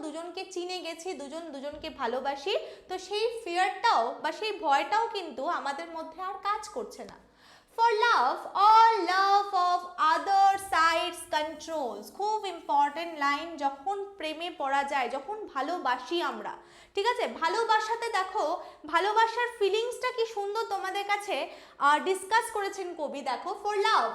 দুজনকে চিনে গেছি, দুজনকে ভালোবাসি, তো সেই ফিয়ারটাও বা সেই ভয়টাও কিন্তু আমাদের মধ্যে আর কাজ করছে না। For love, all love of other sides controls. খুব ইম্পর্টেন্ট লাইন, যখন প্রেমে পড়া যায়, যখন ভালোবাসি আমরা, ঠিক আছে, ভালোবাসাতে দেখো ভালোবাসার ফিলিংসটা কি সুন্দর তোমাদের কাছে ডিসকাস করেছেন কবি। দেখো ফর লাভ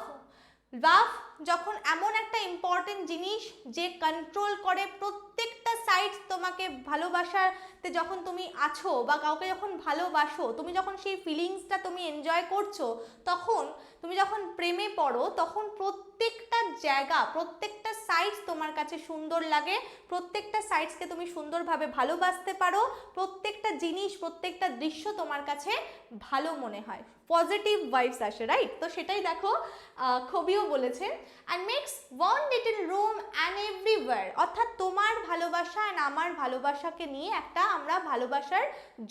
যখন এমন একটা ইম্পর্টেন্ট জিনিস যে কন্ট্রোল করে প্রত্যেকটা সাইড, তোমাকে ভালোবাসাতে যখন তুমি আছো বা কাউকে যখন ভালোবাসো, তুমি যখন সেই ফিলিংসটা তুমি এনজয় করছো, তখন তুমি যখন প্রেমে পড়ো তখন প্রত্যেকটা জায়গা, প্রত্যেকটা প্রত্যেকটা সাইডস তোমার কাছে সুন্দর লাগে, প্রত্যেকটা সাইডসকে তুমি সুন্দরভাবে ভালোবাসতে পারো, প্রত্যেকটা জিনিস প্রত্যেকটা দৃশ্য তোমার কাছে ভালো মনে হয়, পজিটিভ ভাইবস আসে, রাইট? তো সেটাই দেখো কবিও বলেছেন and makes one little room and everywhere, অর্থাৎ তোমার ভালোবাসা অ্যান্ড আমার ভালোবাসাকে নিয়ে একটা আমরা ভালোবাসার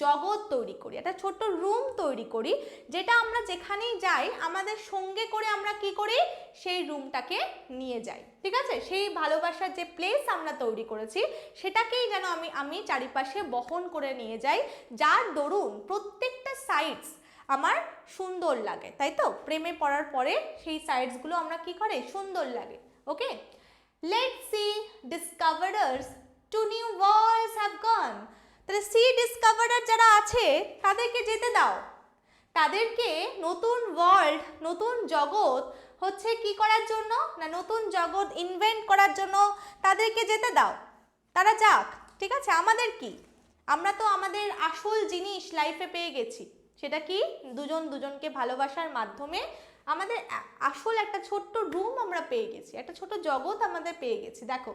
জগৎ তৈরি করি, একটা ছোট্ট রুম তৈরি করি, যেটা আমরা যেখানেই যাই আমাদের সঙ্গে করে আমরা কি করি, সেই রুমটাকে নিয়ে যাই, ঠিক আছে? সেই ভালোবাসার যে প্লেস আমরা তৈরি করেছি সেটাকেই যেন আমি চারিপাশে বহন করে নিয়ে যাই, যার দরুন প্রত্যেকটা সাইডস আমার সুন্দর লাগে, তাই তো? প্রেমে পড়ার পরে সেই সাইডসগুলো আমরা কি করে, সুন্দর লাগে। Okay, let's sea discoverers to new worlds have gone, তাহলে সি ডিসকভারার যারা আছে তাদেরকে যেতে দাও, তাদেরকে নতুন ওয়ার্ল্ড, নতুন জগৎ হচ্ছে কি করার জন্য না, নতুন জগৎ ইনভেন্ট করার জন্য তাদেরকে যেতে দাও, তারা যাক, ঠিক আছে? আমাদের কি, আমরা তো আমাদের আসল জিনিস লাইফে পেয়ে গেছি, সেটা কি, দুজন দুজনকে ভালোবাসার মাধ্যমে আমাদের আসল একটা ছোট্ট রুম আমরা পেয়ে গেছি, একটা ছোট জগৎ আমাদের পেয়ে গেছি। দেখো,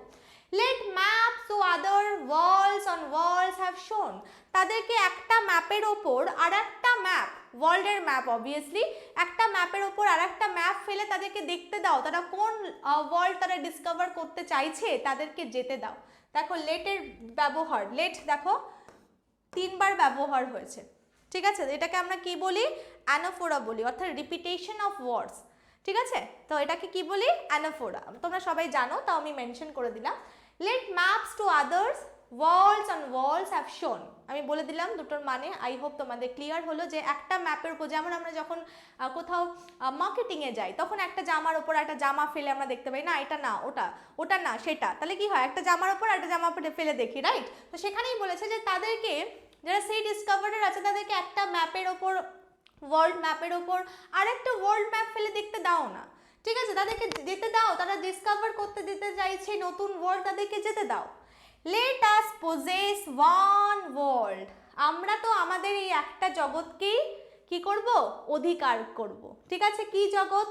let maps to other worlds on worlds have shown, তাদেরকে একটা ম্যাপের ওপর আর একটা ম্যাপ, ওয়ার্ল্ডের ম্যাপ অবভিয়াসলি, একটা ম্যাপের ওপর আর একটা ম্যাপ ফেলে তাদেরকে দেখতে দাও, তারা কোন ওয়ার্ল্ড তারা ডিসকভার করতে চাইছে, তাদেরকে যেতে দাও। দেখো লেটের ব্যবহার, লেট দেখো 3 বার ব্যবহার হয়েছে, ঠিক আছে? এটাকে আমরা কি বলি, অ্যানাফোরা বলি, অর্থাৎ রিপিটেশন অফ ওয়ার্ডস, ঠিক আছে? তো এটাকে কি বলি, অ্যানাফোরা, তোমরা সবাই জানো, তাও আমি মেনশন করে দিলাম। Let maps to others worlds on worlds have shown, আমি বলে দিলাম দুটোর মানে, আই হোপ তোমাদের ক্লিয়ার হলো যে একটা ম্যাপের উপর, যেমন আমরা যখন কোথাও মার্কেটিংয়ে যাই তখন একটা জামার ওপর একটা জামা ফেলে আমরা দেখতে পাই, না এটা না ওটা, ওটা না সেটা, তাহলে কি হয়, একটা জামার ওপর একটা জামা ফেলে দেখি, রাইট? তো সেখানেই বলেছে যে তাদেরকে, যারা সেই ডিসকভারার আছে তাদেরকে একটা ম্যাপের ওপর, ওয়ার্ল্ড ম্যাপের ওপর আরেকটা ওয়ার্ল্ড ম্যাপ ফেলে দেখতে দাও না, ঠিক আছে? তাদেরকে যেতে দাও, তারা ডিসকভার করতে দিতে চাইছে নতুন ওয়ার্ল্ড, তাদেরকে যেতে দাও। Let us possess one world, আমরা তো আমাদের এই একটা জগৎকেই কি করব, অধিকার করব, ঠিক আছে? কি জগৎ,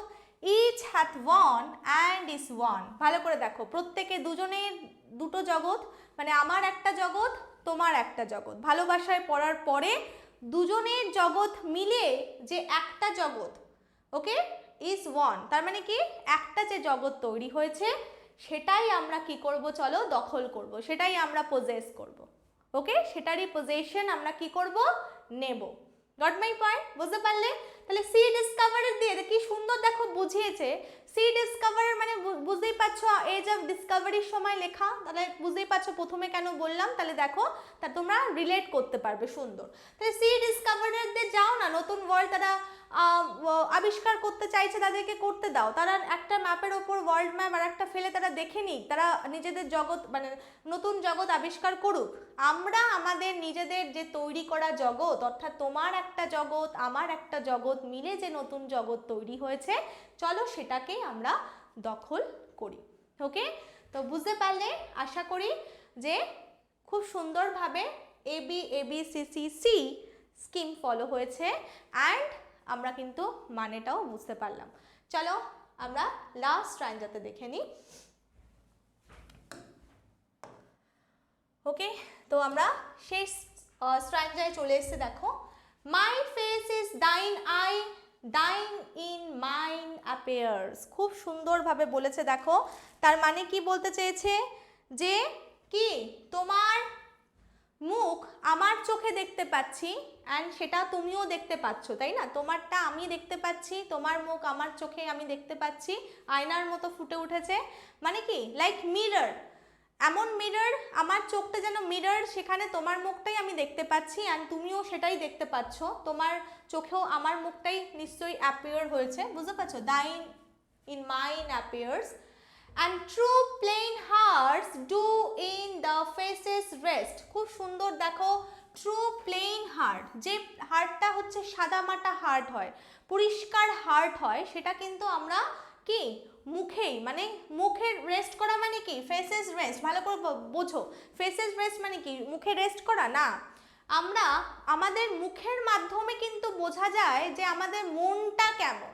each hath one and is one, ভালো করে দেখো, প্রত্যেকে দুজনের দুটো জগৎ, মানে আমার একটা জগৎ তোমার একটা জগৎ, ভালোবাসায় পড়ার পরে দুজনের জগৎ মিলে যে একটা জগৎ, ওকে, ইজ ওয়ান, তার মানে কি একটা যে জগৎ তৈরি হয়েছে সেটাই আমরা কি করব, চলো দখল করব, সেটাই আমরা পজেস করব, ওকে, সেটারই পজেশন আমরা কি করব, নেব। গট মাই পয়েন্ট, বুঝতে পারলে? তাহলে সি ডিসকভারের দিয়ে কি সুন্দর দেখো বুঝিয়েছে, সি ডিসকভারের মানে বুঝতেই পারছো এজ অফ ডিসকভারির সময় লেখা, তাহলে বুঝতেই পারছো প্রথমে কেন বললাম, তাহলে দেখো তা তোমরা রিলেট করতে পারবে সুন্দর। তাহলে সি ডিসকভারারদের যাও না, নতুন ওয়ার্ল্ড তারা আবিষ্কার করতে চাইছে, তাদেরকে করতে দাও, তারা একটা ম্যাপের ওপর ওয়ার্ল্ড ম্যাপ আর একটা ফেলে তারা দেখে নিক, তারা নিজেদের জগৎ মানে নতুন জগৎ আবিষ্কার করুক। আমরা আমাদের নিজেদের যে তৈরি করা জগৎ, অর্থাৎ তোমার একটা জগৎ আমার একটা জগৎ মিলে যে নতুন জগৎ তৈরি হয়েছে, চলো সেটাকেই আমরা দখল করি। ওকে, তো বুঝতে পারলে আশা করি যে খুব সুন্দরভাবে ABCC স্কিম ফলো হয়েছে অ্যান্ড আমরা কিন্তু মানেটাও বুঝতে পারলাম। চলো আমরা লাস্ট স্ট্র্যাঞ্জাতে দেখে নিই। ওকে, তো আমরা শেষ স্ট্র্যাঞ্জায় চলে এসেছি। দেখো, my face is thine eye, thine in mine appears, খুব সুন্দরভাবে বলেছে। দেখো তার মানে কি বলতে চেয়েছে, যে কি তোমার মুখ আমার চোখে দেখতে পাচ্ছি অ্যান্ড সেটা তুমিও দেখতে পাচ্ছ, তাই না? তোমারটা আমি দেখতে পাচ্ছি, তোমার মুখ আমার চোখে আমি দেখতে পাচ্ছি, আয়নার মতো ফুটে উঠেছে। মানে কি, লাইক মিরর, এমন মিরর, আমার চোখটা যেন মিরর, সেখানে তোমার মুখটাই আমি দেখতে পাচ্ছি অ্যান্ড তুমিও সেটাই দেখতে পাচ্ছ, তোমার চোখেও আমার মুখটাই নিশ্চয়ই অ্যাপিয়ার হয়েছে, বুঝতে পারছো? Thine in mine appears and true plain hearts do in the faces rest, খুব সুন্দর। দেখো ট্রু প্লেন হার্ট, যে হার্টটা হচ্ছে সাদামাটা হার্ট হয়, পরিষ্কার হার্ট হয়, সেটা কিন্তু আমরা কি মুখেই, মানে মুখে রেস্ট করা মানে কি, ফেসেস রেস্ট, ভালো করে বোঝো, ফেসেস রেস্ট মানে কি মুখে রেস্ট করা না, আমরা আমাদের মুখের মাধ্যমে কিন্তু বোঝা যায় যে আমাদের মনটা কেমন,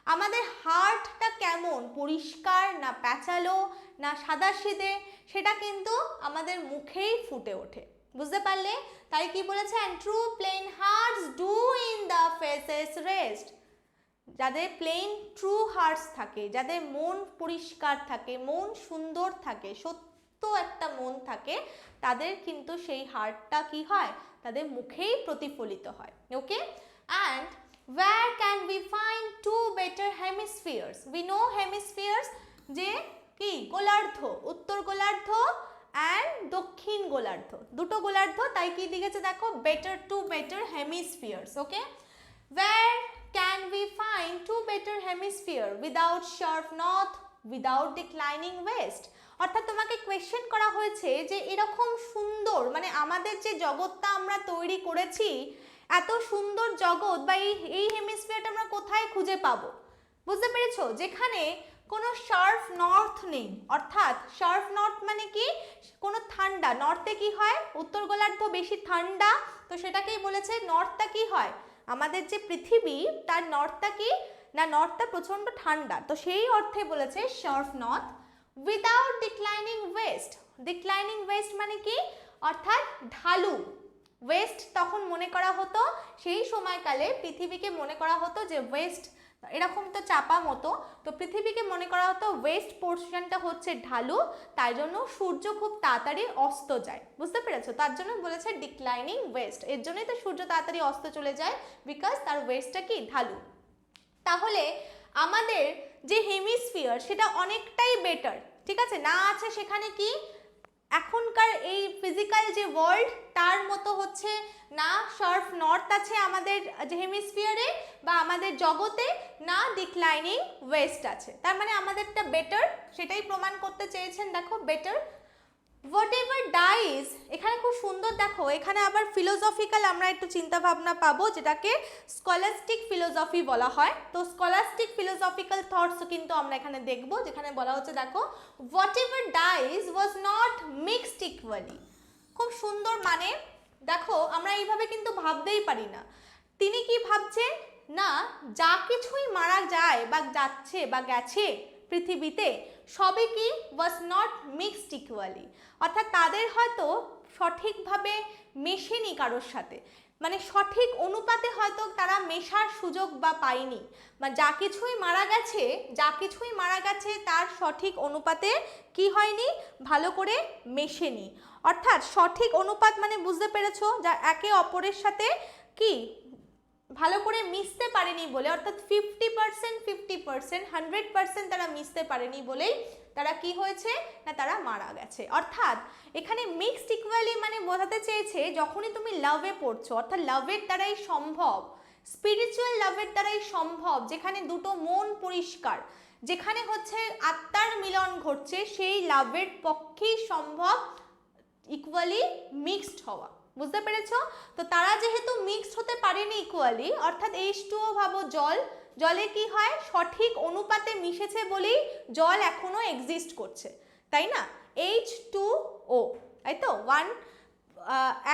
আমাদের হার্টটা কেমন, পরিষ্কার না প্যাঁচালো না সাদাসিধে, সেটা কিন্তু আমাদের মুখেই ফুটে ওঠে। বুঝতে পারলে? তাই কি বলেছে, and true plain hearts do in the faces rest. যাদের প্লেন ট্রু হার্টস থাকে, যাদের মন পরিষ্কার থাকে, মন সুন্দর থাকে, সত্য একটা মন থাকে, তাদের কিন্তু সেই হার্টটা কি হয়, তাদের মুখেই প্রতিফলিত হয়। ওকে, and where can we find two better hemispheres? We know hemispheres যে কি, গোলার্ধ, উত্তর গোলার্ধ অ্যান্ড দক্ষিণ গোলার্ধ, দুটো গোলার্ধ, তাই কি দিয়েছে দেখো, better two better hemispheres. Okay, where can we find two better hemisphere without sharp north, without declining west? অর্থাৎ তোমাকে কোয়েশ্চেন করা হয়েছে যে এরকম সুন্দর, মানে আমাদের যে জগৎটা আমরা তৈরি করেছি, এত সুন্দর জগৎ বা এই হেমিস্ফিয়ারটা আমরা কোথায় খুঁজে পাবো? বুঝতে পেরেছো? যেখানে কোনো শার্প নর্থ নেই, অর্থাৎ শার্প নর্থ মানে কি, কোনো ঠান্ডা, নর্থে কি হয়, উত্তর গোলার্ধ বেশি ঠান্ডা, তো সেটাকেই বলেছে নর্থটা কি হয়, আমাদের যে পৃথিবী তার নর্থটা কি না, নর্থটা প্রচণ্ড ঠান্ডা, তো সেই অর্থে বলেছে sharp north, without declining West. Declining West মানে কি, অর্থাৎ ঢালু। ওয়েস্ট তখন মনে করা হতো, সেই সময়কালে পৃথিবীকে মনে করা হতো যে ওয়েস্ট এরকম তো চাপা মতো, তো পৃথিবীকে মনে করা হতো ওয়েস্ট পোর্শনটা হচ্ছে ঢালু, তাই জন্য সূর্য খুব তাড়াতাড়ি অস্ত যায়। বুঝতে পেরেছো? তার জন্য বলেছে ডিক্লাইনিং ওয়েস্ট, এর জন্যই তো সূর্য তাড়াতাড়ি অস্ত চলে যায়, বিকজ তার ওয়েস্টটা কি, ঢালু। তাহলে আমাদের যে হেমিস্ফিয়ার সেটা অনেকটাই বেটার, ঠিক আছে, না আছে সেখানে কি এখনকার এই ফিজিক্যাল যে ওয়ার্ল্ড তার মতো হচ্ছে না শার্প নর্থ আছে আমাদের যে হেমিস্ফিয়ারে বা আমাদের জগতে, না ডিক্লাইনিং ওয়েস্ট আছে, তার মানে আমাদেরটা বেটার, সেটাই প্রমাণ করতে চেয়েছেন। দেখো বেটার, whatever dies, এখানে খুব সুন্দর দেখো, এখানে আবার ফিলোসফিক্যাল আমরা একটু চিন্তা ভাবনা পাবো, যেটাকে স্কলাস্টিক ফিলোসফি বলা হয়। তো স্কলাস্টিক ফিলোসফিক্যাল থটস কিন্তু আমরা এখানে দেখবো, যেখানে বলা হচ্ছে দেখো, whatever dies was not mixed equally। খুব সুন্দর, মানে দেখো আমরা এইভাবে কিন্তু ভাবতেই পারি না, তিনি কি ভাবছেন না, যা কিছুই মারা যায় বা যাচ্ছে বা গেছে পৃথিবীতে, সবই কি was not mixed equally, অর্থাৎ তাদের হয়তো সঠিকভাবে মেশেনি কারোর সাথে, মানে সঠিক অনুপাতে হয়তো তারা মেশার সুযোগ বা পায়নি, বা যা কিছুই মারা গেছে, যা কিছুই মারা গেছে তার সঠিক অনুপাতে কি হয়নি, ভালো করে মেশেনি। অর্থাৎ সঠিক অনুপাত মানে বুঝতে পেরেছো, যা একে অপরের সাথে কি ভালো করে মিশতে পারেনি বলে, অর্থাৎ 50% 50% 100% তারা মিশতে পারেনি বলেই তারা কি হয়েছে না, তারা মারা গেছে। অর্থাৎ এখানে মিক্সড ইকুয়ালি মানে বোঝাতে চেয়েছে যখনই তুমি লাভে পড়ছো, অর্থাৎ লাভের দ্বারাই সম্ভব, স্পিরিচুয়াল লাভের দ্বারাই সম্ভব, যেখানে দুটো মন পরিষ্কার, যেখানে হচ্ছে আত্মার মিলন ঘটছে, সেই লাভের পক্ষেই সম্ভব ইকুয়ালি মিক্সড হওয়া। বুঝতে পেরেছো? তো তারা যেহেতু মিক্সড হতে পারেনি ইকুয়ালি, অর্থাৎ H2O ভাবো জল, জলে কি হয়, সঠিক অনুপাতে মিশেছে বলেই জল এখনো এক্সিস্ট করছে, তাই না, H2O, তাই তো,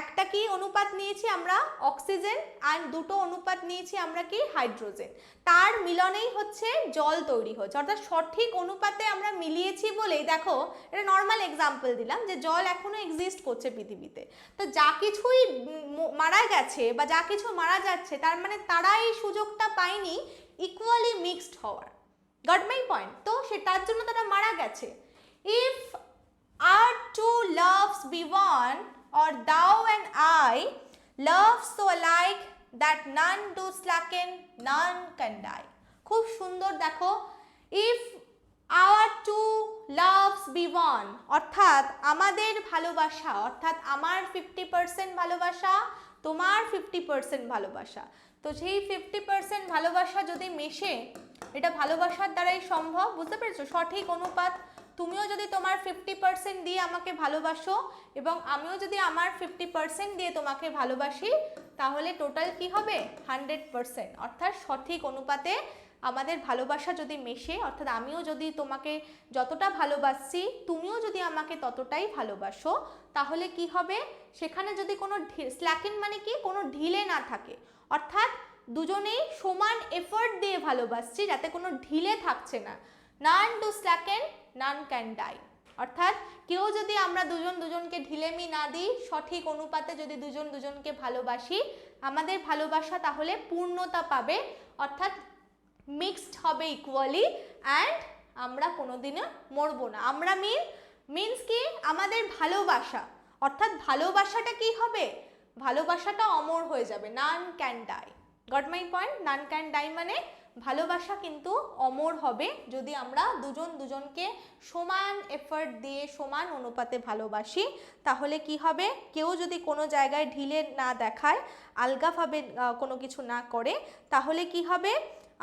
একটা কি অনুপাত নিয়েছি আমরা, অক্সিজেন, আর দুটো অনুপাত নিয়েছি আমরা কি, হাইড্রোজেন, তার মিলনেই হচ্ছে জল তৈরি হচ্ছে, অর্থাৎ সঠিক অনুপাতে আমরা মিলিয়েছি বলেই দেখো, এটা নর্মাল এক্সাম্পল দিলাম যে জল এখনো এক্সিস্ট করছে পৃথিবীতে। তো যা কিছুই মারা গেছে বা যা কিছু মারা যাচ্ছে, তার মানে তারা এই সুযোগটা পায়নি ইকুয়ালি মিক্সড হওয়ার। Goat my point? তো তার জন্য তারা মারা গেছে। If our two loves be one, or thou and I love so alike that none do slacken, none can die. খুব সুন্দর দেখো, if our two loves be one, অর্থাৎ আমাদের ভালোবাসা, অর্থাৎ আমার 50% ভালোবাসা, তোমার 50% ভালোবাসা, তো সেই 50% ভালোবাসা যদি মেশে, এটা ভালোবাসার দ্বারাই সম্ভব। বুঝতে পেরেছো? সঠিক অনুপাত, তুমিও যদি তোমার 50% দিয়ে আমাকে ভালোবাসো এবং আমিও যদি আমার 50% দিয়ে তোমাকে ভালোবাসি, তাহলে টোটাল কি হবে, 100%, অর্থাৎ সঠিক অনুপাতে আমাদের ভালোবাসা যদি মেশে, অর্থাৎ আমিও যদি তোমাকে যতটা ভালোবাসছি তুমিও যদি আমাকে ততটাই ভালোবাসো, তাহলে কি হবে, সেখানে যদি কোনো স্ল্যাকিং মানে কি, কোনো ঢিলে না থাকে, অর্থাৎ দুজনেই সমান এফর্ট দিয়ে ভালোবাসছি, যাতে কোনো ঢিলে থাকছে না। None to slacken, none can die. অর্থাৎ কেউ যদি আমরা দুজন দুজনকে ঢিলেমি না দিই, সঠিক অনুপাতে যদি দুজন দুজনকে ভালোবাসি, আমাদের ভালোবাসা তাহলে পূর্ণতা পাবে, অর্থাৎ মিক্সড হবে ইকুয়ালি, অ্যান্ড আমরা কোনোদিনও মরবো না। আমরা মিনস কি, আমাদের ভালোবাসা, অর্থাৎ ভালোবাসাটা কি হবে, ভালোবাসাটা অমর হয়ে যাবে। None can die, got my point? None can die মানে ভালোবাসা কিন্তু অমর হবে যদি আমরা দুজন দুজনকে সমান এফর্ট দিয়ে সমান অনুপাতে ভালোবাসি। তাহলে কি হবে, কেউ যদি কোনো জায়গায় ঢিলে না দেখায়, আলগাভাবে কোনো কিছু না করে, তাহলে কি হবে,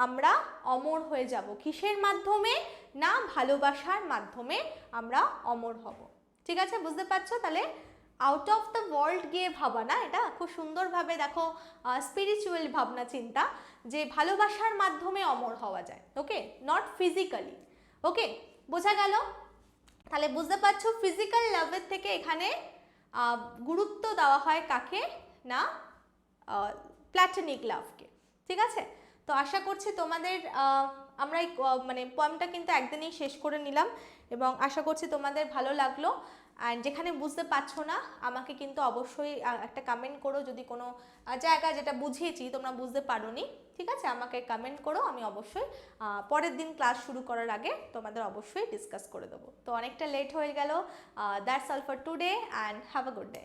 আমরা অমর হয়ে যাব। কিসের মাধ্যমে? না ভালোবাসার মাধ্যমে আমরা অমর হব। ঠিক আছে, বুঝতে পারছো? তাহলে আউট অফ দ্য ওয়ার্ল্ড গিয়ে ভাবা না, এটা খুব সুন্দরভাবে দেখো স্পিরিচুয়াল ভাবনা চিন্তা, যে ভালোবাসার মাধ্যমে অমর হওয়া যায়। ওকে, নট ফিজিক্যালি। ওকে, বোঝা গেল? তাহলে বুঝতে পারছো ফিজিক্যাল লাভের থেকে এখানে গুরুত্ব দেওয়া হয় কাকে? না প্ল্যাটনিক লাভকে। ঠিক আছে, তো আশা করছি তোমাদের আমরা এই মানে পোয়েমটা কিন্তু একদিনেই শেষ করে নিলাম, এবং আশা করছি তোমাদের ভালো লাগলো। অ্যান্ড যেখানে বুঝতে পারছো না, আমাকে কিন্তু অবশ্যই একটা কমেন্ট করো, যদি কোনো জায়গা যেটা বুঝিয়েছি তোমরা বুঝতে পারোনি, ঠিক আছে, আমাকে কমেন্ট করো, আমি অবশ্যই পরের দিন ক্লাস শুরু করার আগে তোমাদের অবশ্যই ডিসকাস করে দেবো। তো অনেকটা লেট হয়ে গেল। That's all for today, and have a good day.